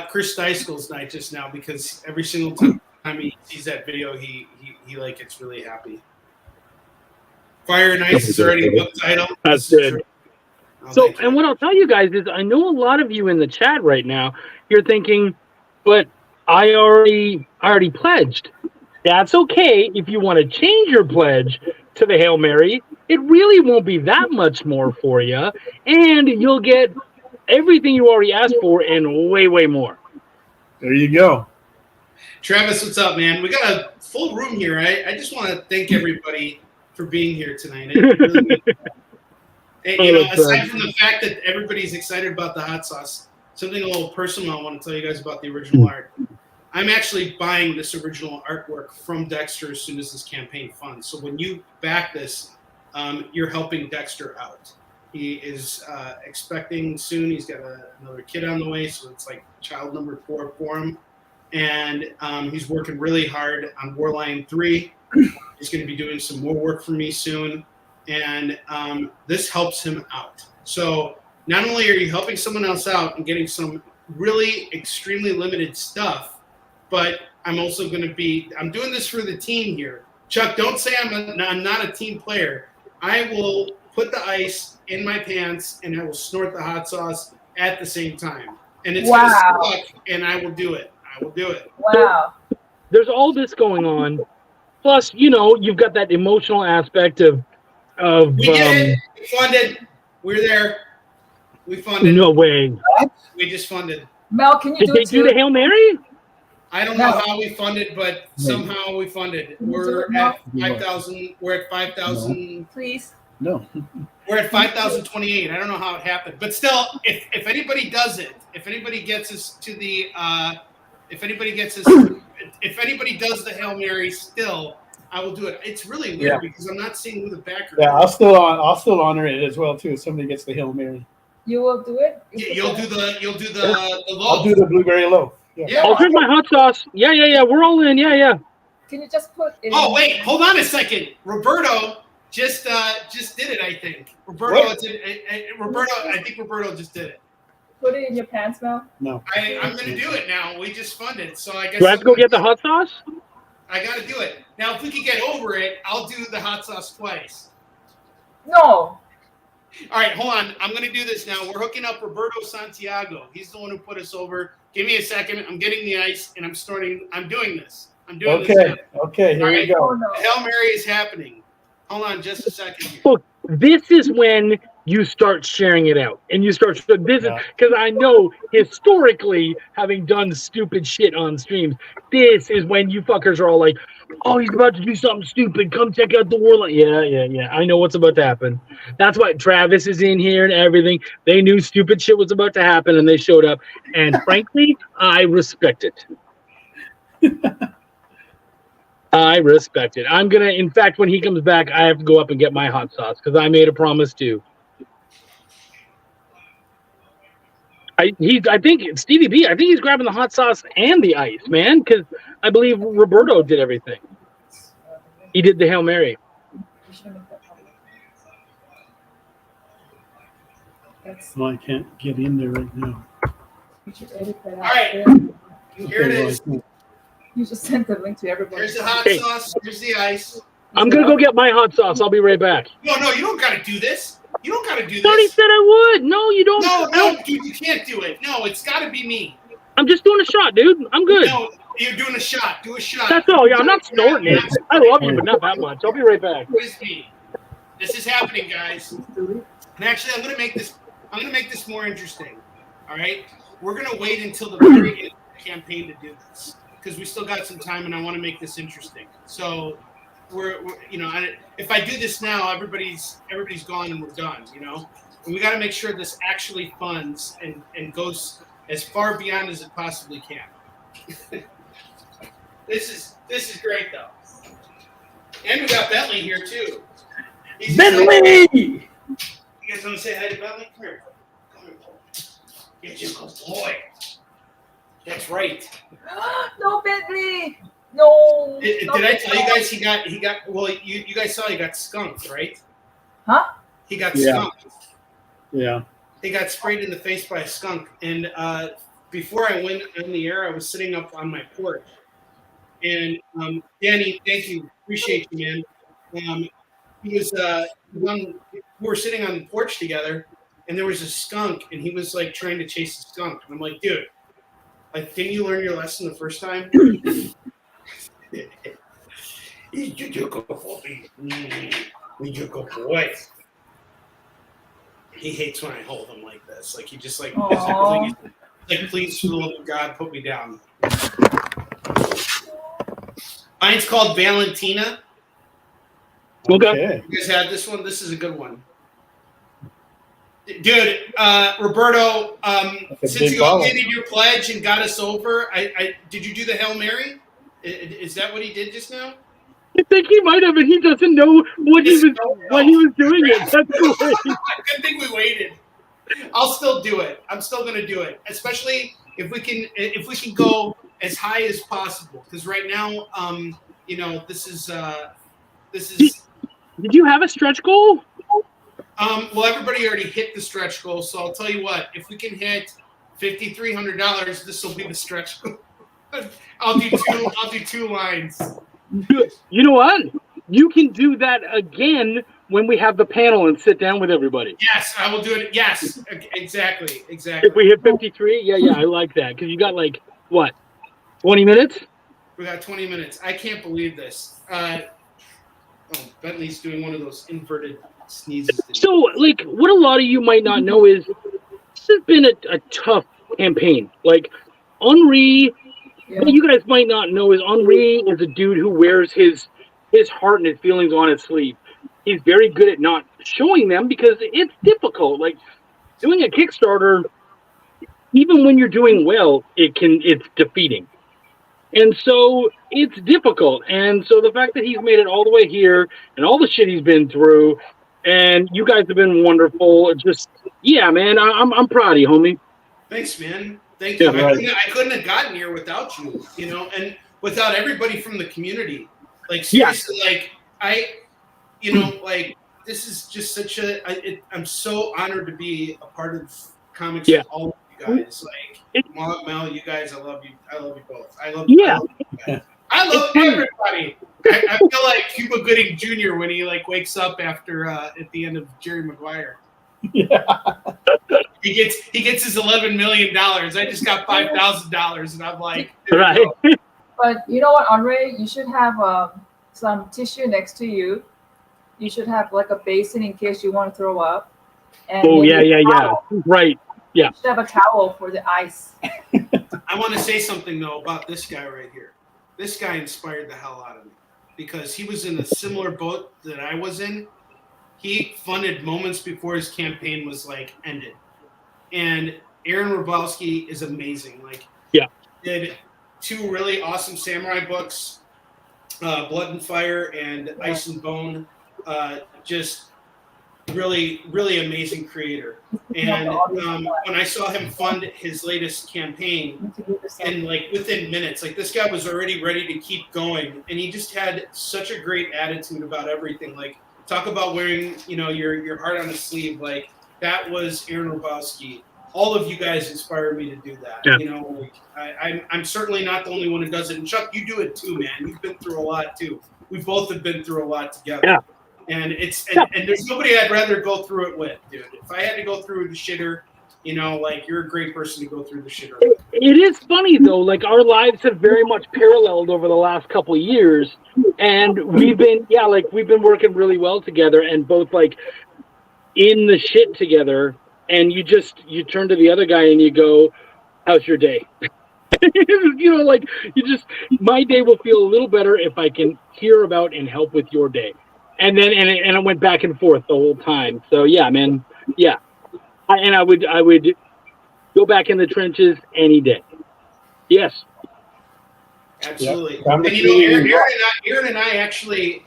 Chris Dyskel's night just now, because every single time he sees that video, he like gets really happy. Fire and Ice is already a book title. That's good. So, and what I'll tell you guys is, I know a lot of you in the chat right now, you're thinking, but I already pledged. That's okay if you want to change your pledge to the Hail Mary. It really won't be that much more for you, and you'll get everything you already asked for and way, way more. There you go. Travis, what's up, man? We got a full room here. I just want to thank everybody for being here tonight. It really means and, aside from the fact that everybody's excited about the hot sauce, something a little personal I want to tell you guys about the original art. I'm actually buying this original artwork from Dexter as soon as this campaign funds. So when you back this, you're helping Dexter out. He is expecting soon. He's got another kid on the way, so it's like child number 4 for him. And he's working really hard on Warline 3. He's going to be doing some more work for me soon. And this helps him out. So not only are you helping someone else out and getting some really extremely limited stuff, but I'm also going to be – I'm doing this for the team here. Chuck, don't say I'm not a team player. I will put the ice in my pants and I will snort the hot sauce at the same time. And it's going to suck, and I will do it. I will do it. Wow. There's all this going on. Plus, you've got that emotional aspect of we did it. We funded. We're there. We funded. No way. We just funded. Mel, can you Did do they it do too? the Hail Mary? I don't know how we funded, but somehow we funded. We're at 5,000. We're at 5,000. Please. No. We're at 5,028. I don't know how it happened, but still, if anybody does it, if anybody gets us to the, if anybody does the Hail Mary, still, I will do it. It's really weird because I'm not seeing who the backer. Yeah, I'll still honor it as well too. If somebody gets the Hail Mary. You will do it? Yeah, you'll do the loaf. I'll do the blueberry loaf. Yeah. I'll drink my hot sauce. Yeah. We're all in. Yeah. Can you just put it Oh, wait. Hold on a second. Roberto just did it, I think. Roberto, I think Roberto just did it. Put it in your pants, Mel? No. I'm going to do it now. We just funded, so I guess. Do I have to go get the hot sauce? I got to do it. Now, if we could get over it, I'll do the hot sauce twice. No. All right, hold on. I'm going to do this now. We're hooking up Roberto Santiago. He's the one who put us over. Give me a second. I'm getting the ice, and I'm doing this. I'm doing this now. Okay, here we go. Oh, no. The Hail Mary is happening. Hold on just a second here. Look, this is when you start sharing it out. And you start – this is – because I know historically, having done stupid shit on streams, this is when you fuckers are all like, oh, he's about to do something stupid. Come check out the world. Yeah. I know what's about to happen. That's why Travis is in here and everything. They knew stupid shit was about to happen, and they showed up. And frankly, I respect it. I respect it. I'm going to – in fact, when he comes back, I have to go up and get my hot sauce because I made a promise too. I think Stevie B, I think he's grabbing the hot sauce and the ice, man, because I believe Roberto did everything. He did the Hail Mary. No, I can't get in there right now. All right. Here it is. You just sent the link to everybody. Here's the hot sauce. Here's the ice. I'm going to go get my hot sauce. I'll be right back. No, you don't got to do this. You don't got to do this. Somebody said I would. No, you don't. No, dude, you can't do it. No, it's got to be me. I'm just doing a shot, dude. I'm good. No, you're doing a shot. Do a shot. That's all. Yeah, I'm not snorting it. I love you, but not that much. I'll be right back. It's me. This is happening, guys. And actually, I'm gonna make this more interesting. All right, we're gonna wait until the very end of the campaign to do this because we still got some time, and I want to make this interesting. So we're if I do this now, everybody's gone and we're done. And we got to make sure this actually funds and goes as far beyond as it possibly can. This is great though, and we got Bentley here too. Bentley! You guys want to say hi to Bentley? Come here. Yeah, just go, boy. That's right. No, Bentley. No. Did I tell you guys he got? Well, you guys saw he got skunked, right? Huh? He got skunked. Yeah. He got sprayed in the face by a skunk, and before I went on the air, I was sitting up on my porch, and Danny, thank you, appreciate you, man. He was we were sitting on the porch together, and there was a skunk, and he was like trying to chase the skunk, and I'm like, dude, like, didn't you learn your lesson the first time? He hates when I hold him like this. Like he just like, please for the love of God, put me down. Mine's called Valentina. Okay. You guys had this one? This is a good one. Dude, Roberto, since you updated your pledge and got us over, did you do the Hail Mary? Is that what he did just now? I think he might have, and he doesn't know what he was doing it. That's great. Good thing we waited. I'll still do it. I'm still going to do it, especially if we can go as high as possible. Because right now, this is. Did you have a stretch goal? Well, everybody already hit the stretch goal, so I'll tell you what. If we can hit $5,300, this will be the stretch goal. I'll do two lines. You know what? You can do that again when we have the panel and sit down with everybody. Yes, I will do it. Yes, exactly. If we hit 53, yeah, I like that because you got like what, 20 minutes? We got 20 minutes. I can't believe this. Bentley's doing one of those inverted sneezes. So, like, what a lot of you might not know is this has been a tough campaign. Like, Henri. What you guys might not know is Henri is a dude who wears his heart and his feelings on his sleeve. He's very good at not showing them because it's difficult. Like doing a Kickstarter, even when you're doing well, it's defeating. And so it's difficult. And so the fact that he's made it all the way here and all the shit he's been through, and you guys have been wonderful. It's just, yeah, man, I'm proud of you, homie. Thanks, man. Thank you. Yeah, I couldn't have gotten here without you, and without everybody from the community. Like seriously, like this is just such I'm so honored to be a part of comics with all of you guys. Like Mel, you guys, I love you. I love you both. I love you guys. I love everybody. I feel like Cuba Gooding Jr. when he like wakes up after at the end of Jerry Maguire. Yeah. He gets his $11 million. I just got $5,000, and I'm like, right. But you know what, Henri? You should have some tissue next to you. You should have like a basin in case you want to throw up. And right. Yeah. You should have a towel for the ice. I want to say something though about this guy right here. This guy inspired the hell out of me because he was in a similar boat that I was in. He funded moments before his campaign was like ended. And Aaron Robowski is amazing. Like, he did 2 really awesome samurai books, Blood and Fire and Ice and Bone. Just really, really amazing creator. And when I saw him fund his latest campaign, and like within minutes, like this guy was already ready to keep going, and he just had such a great attitude about everything. Like, talk about wearing, your heart on a sleeve. Like, that was Aaron Robowski. All of you guys inspired me to do that. Yeah. I'm certainly not the only one who does it. And Chuck, you do it too, man. You've been through a lot too. We both have been through a lot together. Yeah. And and there's nobody I'd rather go through it with, dude. If I had to go through the shitter, like you're a great person to go through the shitter. It is funny though, like our lives have very much paralleled over the last couple of years, and we've been working really well together, and both like in the shit together. And you turn to the other guy and you go, "How's your day?" My day will feel a little better if I can hear about and help with your day. And then and it went back and forth the whole time. So yeah, man, yeah. I would go back in the trenches any day. Yes. Absolutely. Yeah. And Aaron and I actually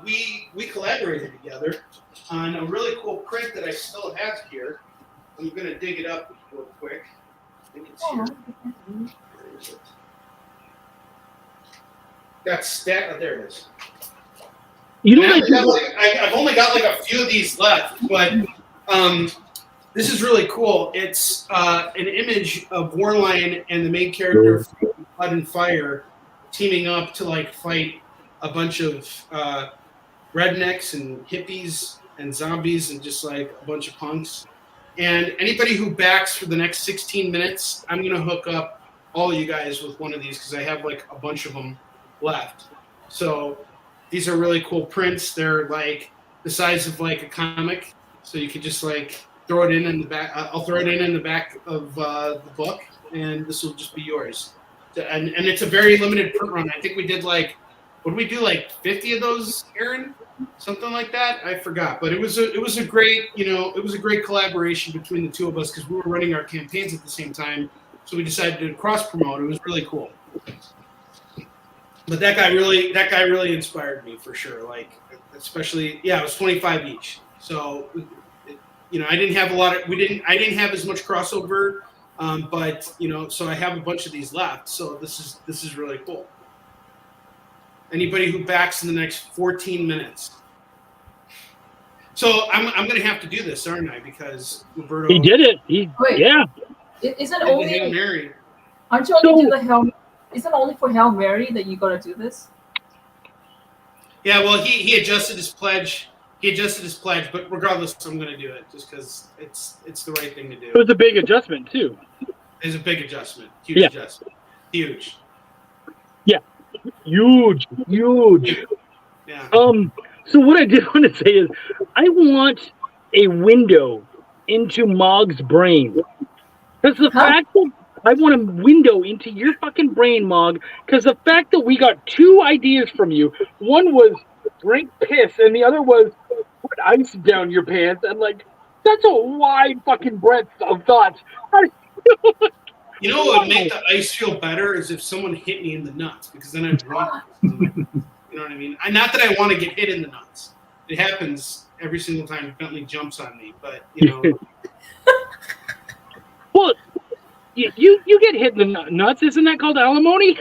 we collaborated together on a really cool print that I still have here. I'm going to dig it up real quick. I think it's here. Where is it? There it is. I've only got like a few of these left, but this is really cool. It's an image of Warline and the main character from Blood and Fire teaming up to like fight a bunch of rednecks and hippies and zombies and just like a bunch of punks. And anybody who backs for the next 16 minutes, I'm going to hook up all of you guys with one of these because I have like a bunch of them left. So these are really cool prints. They're like the size of like a comic. So you could just like throw it in the back. I'll throw it in the back of the book, and this will just be yours. and it's a very limited print run. I think we did like, what did we do, like 50 of those, Aaron? Something like that. I forgot, but it was a great, it was a great collaboration between the two of us because we were running our campaigns at the same time. So we decided to cross promote. It was really cool. But that guy really inspired me for sure. Like, especially, it was 25 each. So, I didn't have I didn't have as much crossover, but so I have a bunch of these left. So this is really cool. Anybody who backs in the next 14 minutes. So I'm going to have to do this, aren't I? Because Roberto. He did it. Yeah. Isn't did only the Hail Mary. Aren't you only do the Hail? Isn't only for Hail Mary that you got to do this? Yeah, well, he adjusted his pledge. But regardless, I'm going to do it just because it's the right thing to do. It was a big adjustment too. It's a big adjustment. Huge adjustment. Huge. Yeah. Huge. Yeah. So what I did want to say is I want a window into Mog's brain. Because the fact that I want a window into your fucking brain, Mog, because the fact that we got two ideas from you, one was drink piss and the other was put ice down your pants, and like that's a wide fucking breadth of thoughts. You know what would make the ice feel better is if someone hit me in the nuts, because then I'd run. You know what I mean? Not that I want to get hit in the nuts. It happens every single time Bentley jumps on me, but Well, you get hit in the nuts. Isn't that called alimony?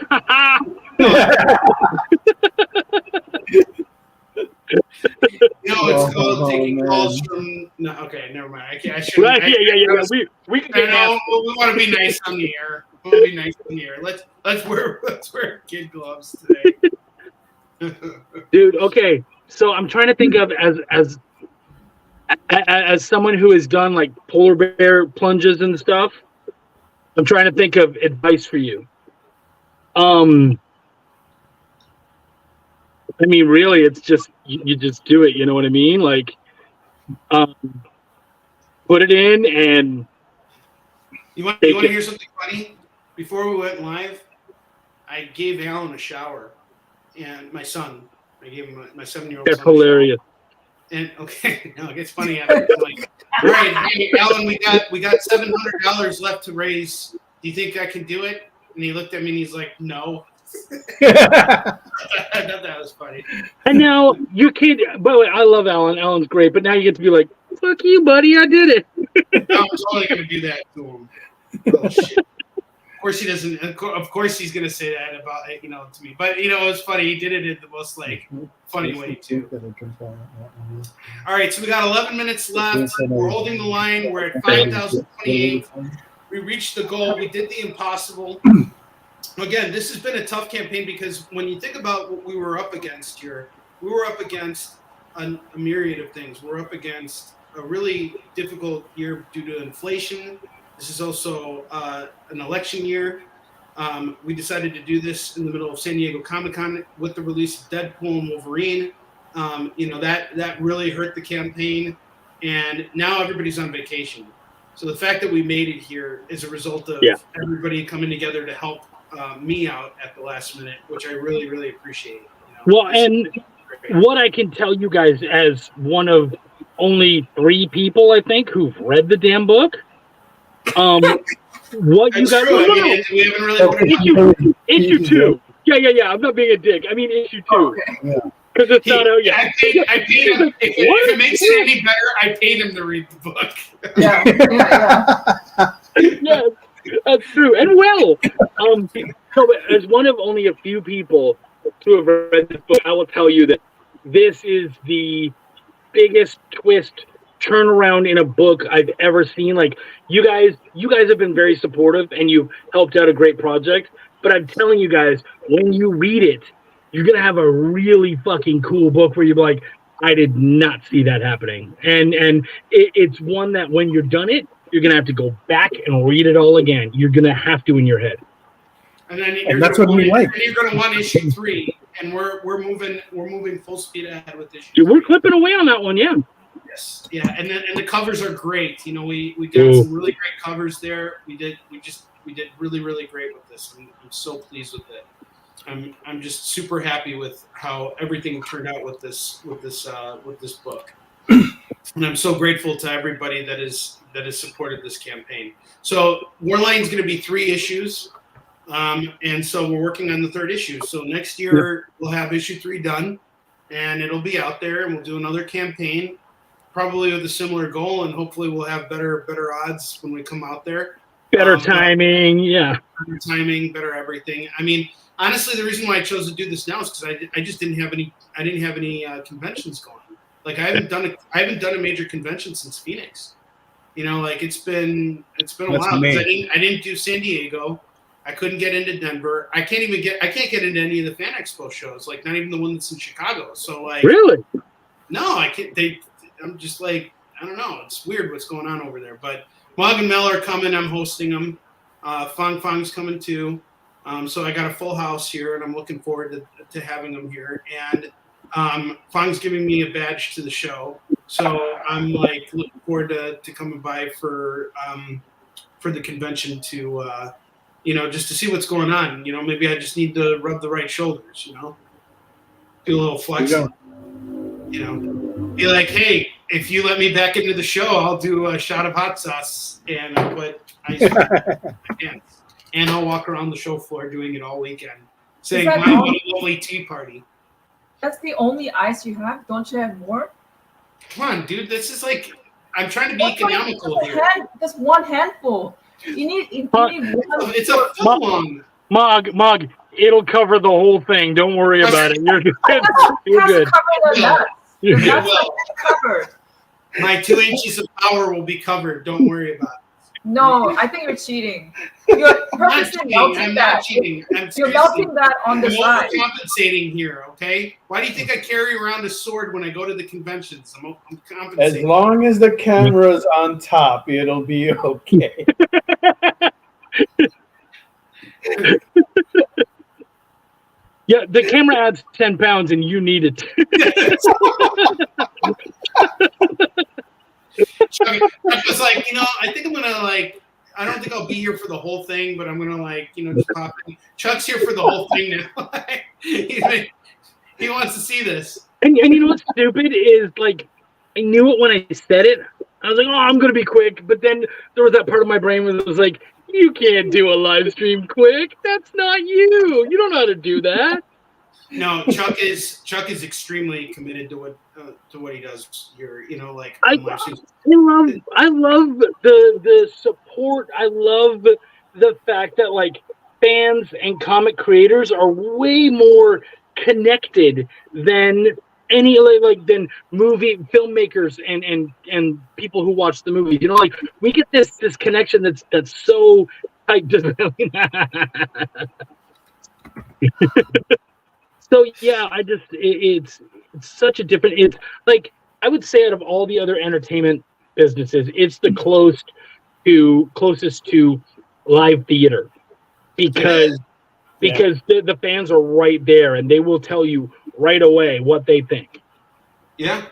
It's called taking calls from. No, okay, never mind. I shouldn't. Right, yeah. We can get we want to be nice on the air. We want to be nice on the air. Let's wear kid gloves today. Dude, okay. So I'm trying to think of as someone who has done like polar bear plunges and stuff. I'm trying to think of advice for you. I mean, really, it's just you just do it. You know what I mean? Like, put it in, and you want to hear something funny? Before we went live, I gave Alan a shower, and my son. I gave him my 7-year-old. That's hilarious. And okay, no, it gets funny after. I'm like, all right, hey, Alan, we got $700 left to raise. Do you think I can do it? And he looked at me and he's like, no. I thought that was funny. And now your kid. By the way, I love Alan. Alan's great, but now you get to be like, "Fuck you, buddy! I did it." I'm totally gonna do that to him. Oh, shit. Of course he doesn't. Of course he's gonna say that about to me. But it was funny. He did it in the most funny way too. All right, so we got 11 minutes left. We're holding the line. We're at 5,028. We reached the goal. We did the impossible. Again, this has been a tough campaign because when you think about what we were up against here, we were up against a myriad of things. We're up against a really difficult year due to inflation. This is also an election year. We decided to do this in the middle of San Diego Comic-Con with the release of Deadpool and Wolverine. That really hurt the campaign, and now everybody's on vacation. So the fact that we made it here is a result of everybody coming together to help me out at the last minute, which I really, really appreciate. Well, and what I can tell you guys as one of only 3 people, I think, who've read the damn book, what you guys we haven't really put it issue 2. Yeah. I'm not being a dick. I mean issue 2. Because it's not out yet. I paid him. If it makes it any better, I paid him to read the book. Yeah. Yes, that's true. And well, so as one of only a few people who have read this book, I will tell you that this is the biggest twist turnaround in a book I've ever seen. Like you guys have been very supportive and you've helped out a great project. But I'm telling you guys, when you read it, you're gonna have a really fucking cool book where you're like, I did not see that happening. And it's one that when you're done it, you're gonna have to go back and read it all again. You're gonna have to in your head. And that's what we like. And you're gonna want issue 3, and we're moving full speed ahead with issue. Dude, we're clipping away on that one, yeah. Yes, yeah, and the covers are great. We got some really great covers there. We did really, really great with this. I'm so pleased with it. I'm just super happy with how everything turned out with this book, and I'm so grateful to everybody that has supported this campaign. So Warline's going to be 3 issues, and so we're working on the 3rd issue. So next year we'll have issue 3 done, and it'll be out there, and we'll do another campaign, probably with a similar goal, and hopefully we'll have better odds when we come out there. Better timing, better timing, better everything. I mean, honestly, the reason why I chose to do this now is because I just didn't have any conventions going. Like I haven't done a major convention since Phoenix. You know, like it's been a while. I didn't do San Diego. I couldn't get into Denver. I can't get into any of the Fan Expo shows. Like not even the one that's in Chicago. So like really, no, I can't. I'm just like I don't know. It's weird what's going on over there. But Mog and Mel are coming. I'm hosting them. Fang's coming too. So I got a full house here, and I'm looking forward to having them here. And Fang's giving me a badge to the show, so I'm like looking forward to coming by for the convention to just to see what's going on. You know, maybe I just need to rub the right shoulders. You know, do a little flexing. You know, be like, hey, if you let me back into the show, I'll do a shot of hot sauce and I'll put ice cream in my pants. And I'll walk around the show floor doing it all weekend, saying, wow, what a lovely tea party. That's the only ice you have? Don't you have more? Come on, dude. This is like, I'm trying to be economical here. Just one handful. You need one. It's a full one. Mog, it'll cover the whole thing. Don't worry about it. You're good. You're good. Covered. My 2 inches of power will be covered. Don't worry about it. No, I think you're cheating. You're purposely melting that. I'm not cheating. You're melting that on the side. I'm overcompensating here, okay? Why do you think I carry around a sword when I go to the conventions? I'm compensating. As long as the camera's on top, it'll be okay. Yeah, the camera adds 10 pounds and you need it. Chuck was like, I think I'm gonna I don't think I'll be here for the whole thing, but I'm gonna just pop in. Chuck's here for the whole thing now. He wants to see this. And you know what's stupid is I knew it when I said it. I was like, oh, I'm gonna be quick, but then there was that part of my brain where it was like, you can't do a live stream quick. That's not you. You don't know how to do that. No, Chuck is extremely committed to what he does here. I love the support. I love the fact that fans and comic creators are way more connected than any than movie filmmakers and people who watch the movies. We get this connection that's so tight. So yeah, it's such a different. It's I would say out of all the other entertainment businesses, it's the closest to live theater because the fans are right there and they will tell you right away what they think. Yeah.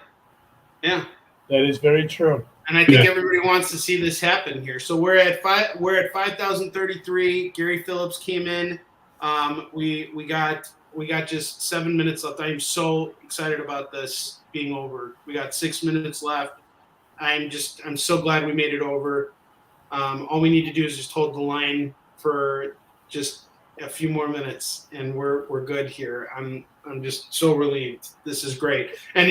That is very true. And I think everybody wants to see this happen here. So we're at 5,033. Gary Phillips came in. We got just 7 minutes left. I'm so excited about this being over. We got 6 minutes left. I'm so glad we made it over. All we need to do is just hold the line for just a few more minutes, and we're good here. I'm just so relieved. This is great. And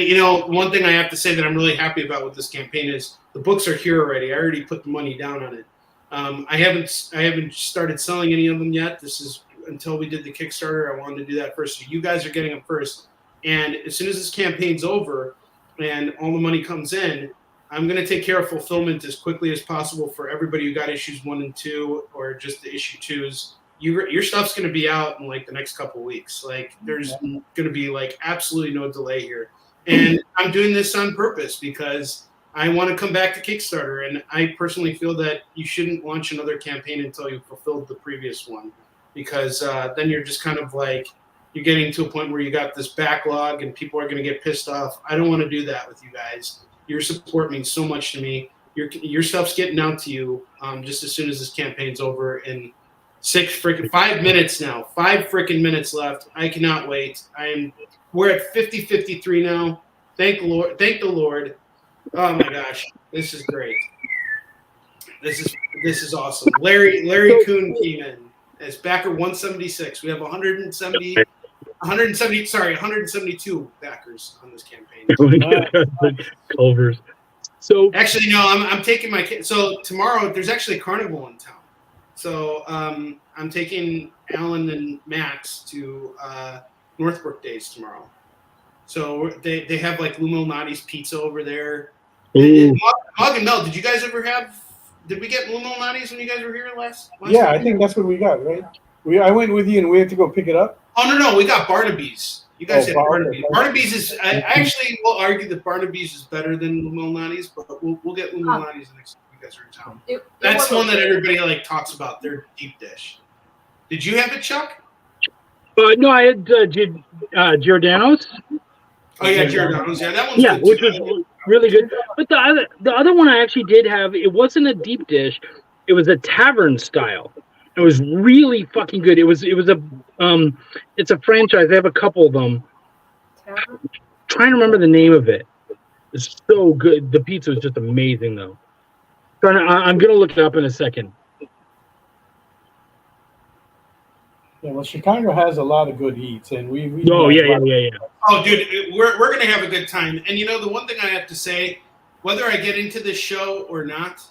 one thing I have to say that I'm really happy about with this campaign is the books are here already. I already put the money down on it. I haven't started selling any of them yet. This is until we did the Kickstarter. I wanted to do that first. So you guys are getting them first. And as soon as this campaign's over and all the money comes in, I'm going to take care of fulfillment as quickly as possible for everybody who got issues 1 and 2 or just the issue 2s. Your stuff's going to be out in the next couple of weeks. There's going to be absolutely no delay here. And I'm doing this on purpose because I want to come back to Kickstarter. And I personally feel that you shouldn't launch another campaign until you've fulfilled the previous one. Because then you're just kind of you're getting to a point where you got this backlog and people are going to get pissed off. I don't want to do that with you guys. Your support means so much to me. Your stuff's getting out to you just as soon as this campaign's over. In 5 minutes now. 5 freaking minutes left. I cannot wait. We're at 50-53 now. Thank the Lord. Thank the Lord. Oh my gosh, this is great. This is awesome. Larry Kuhn came in as backer 176. We have 172 backers on this campaign. Culvers. So actually, no, I'm taking my kid. So tomorrow there's actually a carnival in town. So I'm taking Alan and Max to Northbrook Days tomorrow. So they have like Lou Malnati's pizza over there. Mug and Mel, did you guys ever have? Did we get Lou Malnati's when you guys were here last Yeah, week? I think that's what we got, right? I went with you and we had to go pick it up. Oh no, we got Barnaby's. You guys had Barnaby's. Barnaby's is. I actually will argue that Barnaby's is better than Lou Malnati's, but we'll get Lou Malnati's next time you guys are in town. That's the one that everybody like talks about. Their deep dish. Did you have it, Chuck? No, I had Giordano's. Oh yeah, Giordano's. Yeah, that one's good which too. was really good. But the other one I actually did have, it wasn't a deep dish. It was a tavern style. It was really fucking good. It's a franchise. They have a couple of them. Tavern? Trying to remember the name of it. It's so good. The pizza was just amazing, though. I'm gonna look it up in a second. Yeah, well, Chicago has a lot of good eats, and we. Oh yeah. Oh, dude, we're gonna have a good time. And you know, the one thing I have to say, whether I get into this show or not,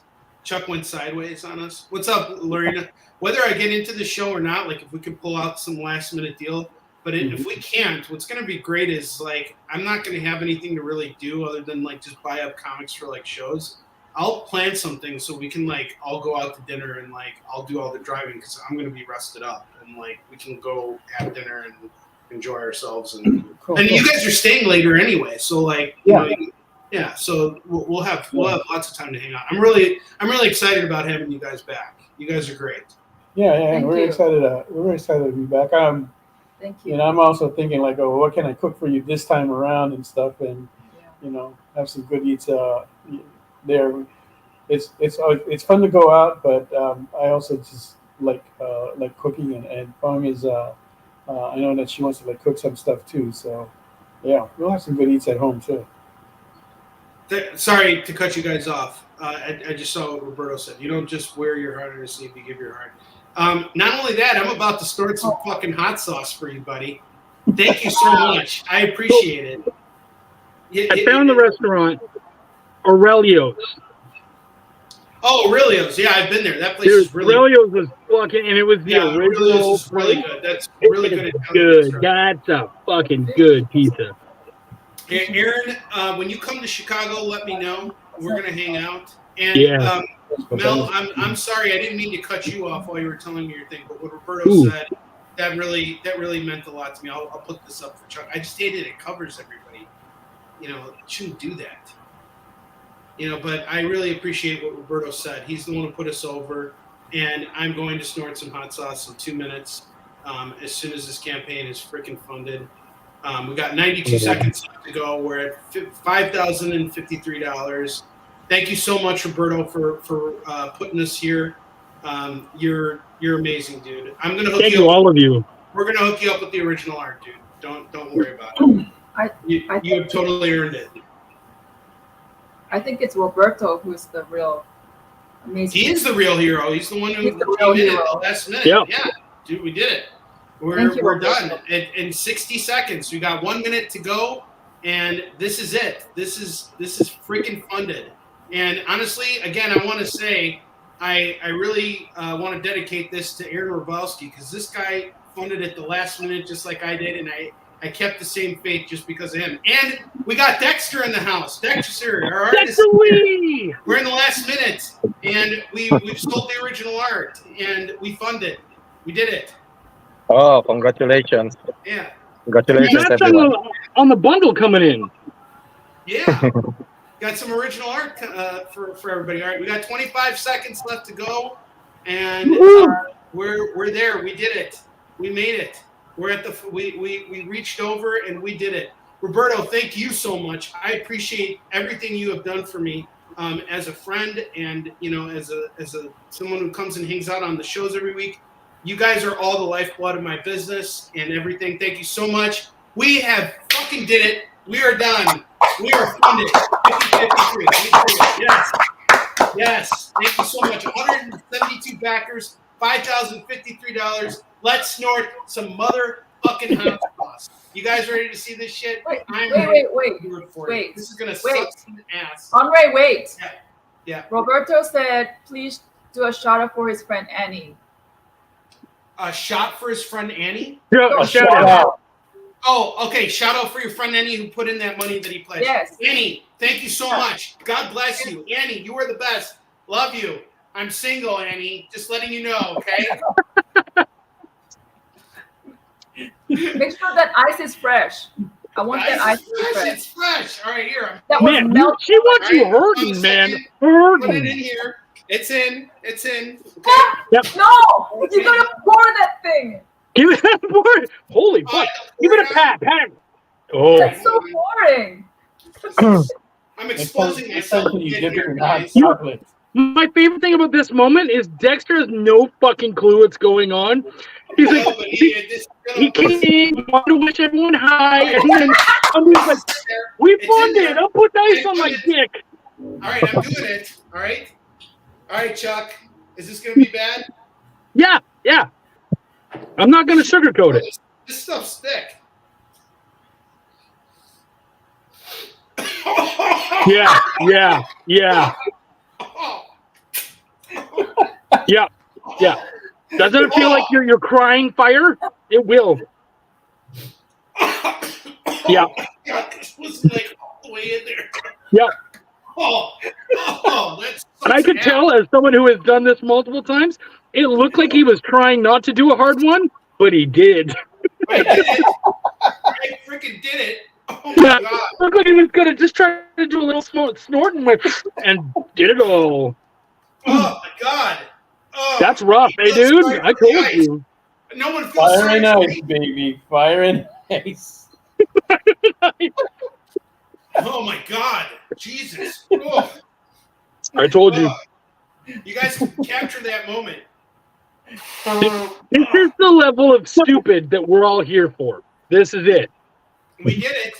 Chuck went sideways on us. What's up, Lorena? Whether I get into the show or not, like if we can pull out some last minute deal, but if we can't, what's gonna be great is like I'm not gonna have anything to really do other than like just buy up comics for like shows. I'll plan something so we can like all go out to dinner and like I'll do all the driving because I'm gonna be rested up and like we can go have dinner and enjoy ourselves and you guys are staying later anyway, so like yeah, so we'll have lots of time to hang out. I'm really excited about having you guys back. You guys are great. Yeah, we're excited. We're very excited to be back. Thank you. And I'm also thinking like, oh, what can I cook for you this time around and stuff, and have some good eats there. It's fun to go out, but I also just like cooking and Fong is. I know that she wants to like cook some stuff too, so yeah, we'll have some good eats at home too. Sorry to cut you guys off. I just saw what Roberto said. You don't just wear your heart on your sleeve, you give your heart. Not only that, I'm about to start some fucking hot sauce for you, buddy. Thank you so much. I appreciate it. I found the restaurant, Aurelio's. Oh, Aurelio's. Yeah, I've been there. That place is really Aurelio's was fucking, and it was the original. Aurelio's is really good. That's really good. Good. That's a fucking good pizza. Hey, Aaron, when you come to Chicago, let me know. We're gonna hang out. And Mel, I'm sorry, I didn't mean to cut you off while you were telling me your thing, but what Roberto said, that really meant a lot to me. I'll put this up for Chuck. I just hated it covers everybody. Shouldn't do that. But I really appreciate what Roberto said. He's the one who put us over, and I'm going to snort some hot sauce in 2 minutes as soon as this campaign is freaking funded. We got 92 seconds left to go. We're at $5,053. Thank you so much, Roberto, for putting us here. You're amazing, dude. I'm gonna hook you up. All of you. We're gonna hook you up with the original art, dude. Don't worry about it. You have totally earned it. I think it's Roberto who's the real amazing. He is the real hero. He's the one who came in at the last minute. Yep. Yeah, dude, we did it. We're done. In 60 seconds, we got 1 minute to go, and this is it. This is freaking funded. And honestly, again, I want to say, I really want to dedicate this to Aaron Robowski because this guy funded at the last minute just like I did, and I kept the same faith just because of him. And we got Dexter in the house. Dexter, our artist. We're in the last minute, and we've sold the original art, and we funded. We did it. Oh, congratulations. Yeah. Congratulations, That's everyone. on the bundle coming in. Yeah. Got some original art for everybody. All right, we got 25 seconds left to go, and we're there. We did it. We made it. We're at we reached over and we did it. Roberto, thank you so much. I appreciate everything you have done for me. as a friend and as a someone who comes and hangs out on the shows every week. You guys are all the lifeblood of my business and everything. Thank you so much. We have fucking did it. We are done. We are funded. 50-53. Yes. Yes. Thank you so much. 172 backers, $5,053. Let's snort some motherfucking hot sauce. You guys ready to see this shit? Wait. This is gonna suck some ass. Andre, wait. Yeah. Roberto said, please do a shout out for his friend Annie. A shot for his friend Annie? Yeah, shout out. Oh, okay. Shout out for your friend Annie who put in that money that he pledged. Yes. Annie, thank you so much. God bless you. Annie, you are the best. Love you. I'm single, Annie. Just letting you know, okay? Make sure that ice is fresh. I want that ice to be fresh. It's fresh. All right, here. That was Man, melted. she wants you hurting, man. Put it in Hurting. here. It's in. Okay? Yep. No! You gotta pour that thing. Give it that board. Holy fuck. Give it a pat. Pat. Oh. That's so boring. I'm exposing myself. when you in dip it here, in hot guys. chocolate. My favorite thing about this moment is Dexter has no fucking clue what's going on. He's like, No, but he came in, wanted to wish everyone hi, and then somebody's like, we It's in funded. there. I'll put the ice I on my funded. dick. All right, I'm doing it. All right, Chuck. Is this gonna be bad? Yeah. I'm not going to sugarcoat it. This stuff's thick. Yeah. Doesn't it feel like you're crying fire? It will. Yeah. God, this was like all the way in there. Yeah. That's. And I could tell, as someone who has done this multiple times, it looked like he was trying not to do a hard one, but he did. I did it. I freaking did it. Oh my Yeah, god. it looked like he was going to just try to do a little snort and did it all. Oh my god. Oh, That's rough, he eh, feels dude? sorry I for the told ice. you. No one feels Fire sorry and for ice, me. baby. Fire and ice. Oh my god. Jesus. Oh. I told you. You guys capture that moment. This is the level of stupid that we're all here for. This is it. We did it.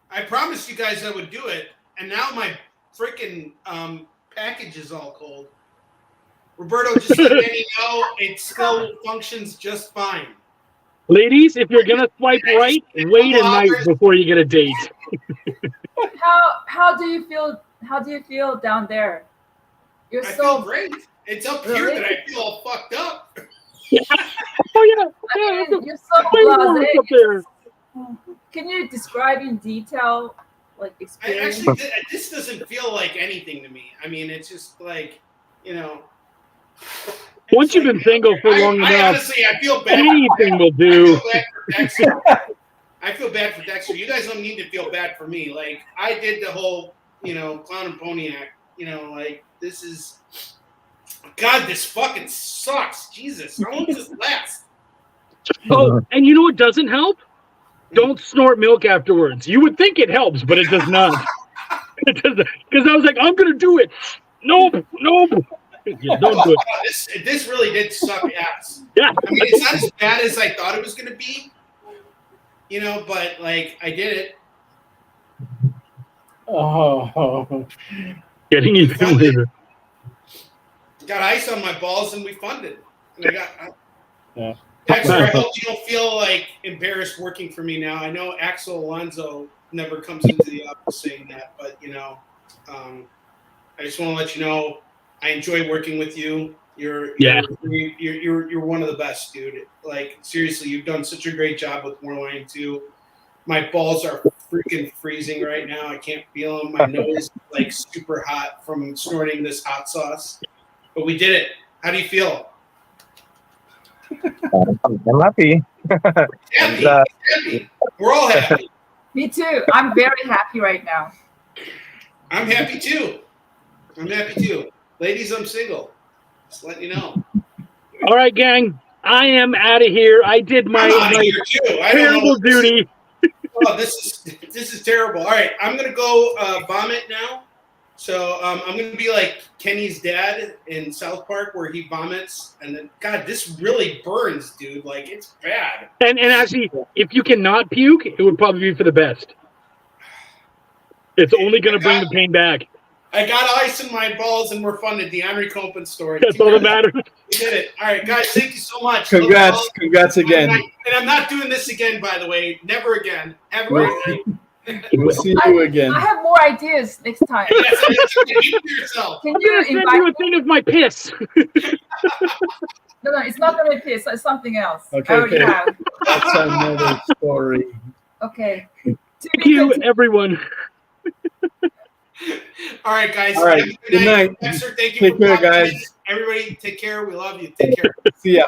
I promised you guys I would do it, and now my freaking package is all cold. Roberto, just let Danny know it still functions just fine. Ladies, if you're going to swipe right, wait a night before you get a date. How do you feel? How do you feel down there? You're I so feel great. It's up here Really? that I feel all fucked up. Oh, yeah. you're so Way more up blasé. there. Can you describe in detail, like I experience? actually, this doesn't feel like anything to me. I mean, it's just like, Once you've been single for long I enough, honestly, I feel bad. anything will I do. feel bad for Dexter. I feel bad for Dexter. You guys don't need to feel bad for me. Like, I did the whole, clown and pony act. Like, this is... God, this fucking sucks. Jesus, how long does this last? Oh, and you know what doesn't help? Don't snort milk afterwards. You would think it helps, but it does not. It doesn't. Because I was like, I'm going to do it. Nope. Yeah, don't do it. This really did suck ass. Yeah. I mean, it's not as bad as I thought it was going to be, but, like, I did it. Oh. Getting even weirder. Got ice on my balls and we funded. And I got... Yeah. Dexter, I hope you don't feel, like, embarrassed working for me now. I know Axel Alonso never comes into the office saying that, but, I just want to let you know I enjoy working with you. You're one of the best, dude. Like, seriously, you've done such a great job with Moorline too. My balls are freaking freezing right now. I can't feel them. My nose is like super hot from snorting this hot sauce. But we did it. How do you feel? I'm happy. Happy. We're all happy. Me too. I'm very happy right now. I'm happy too. Ladies, I'm single. Just letting you know. All right, gang. I am out of here. I did my I'm out of here too. I don't know terrible what this is. duty. Oh, this is terrible. All right, I'm gonna go vomit now. So I'm gonna be like Kenny's dad in South Park, where he vomits, and then God, this really burns, dude. Like it's bad. And actually, if you cannot puke, it would probably be for the best. It's only going to bring the pain back. I got ice in my balls, and we're funded the Henry Copeland story. That's all that matters. We did it. All right, guys, thank you so much. Congrats again. And I'm not doing this again, by the way. Never again. Have a great night. We'll see you again. I have more ideas next time. Yes, keep to yourself. Can I'm you going to send invite you a me? thing of my piss. No, it's not gonna be piss. It's something else. Okay, I already okay. have. That's another story. Okay. Thank you, everyone. All right, guys. All right. Have a Good night. Dexter, thank you Take for care, watching guys. this. Everybody, take care. We love you. Take care. See ya.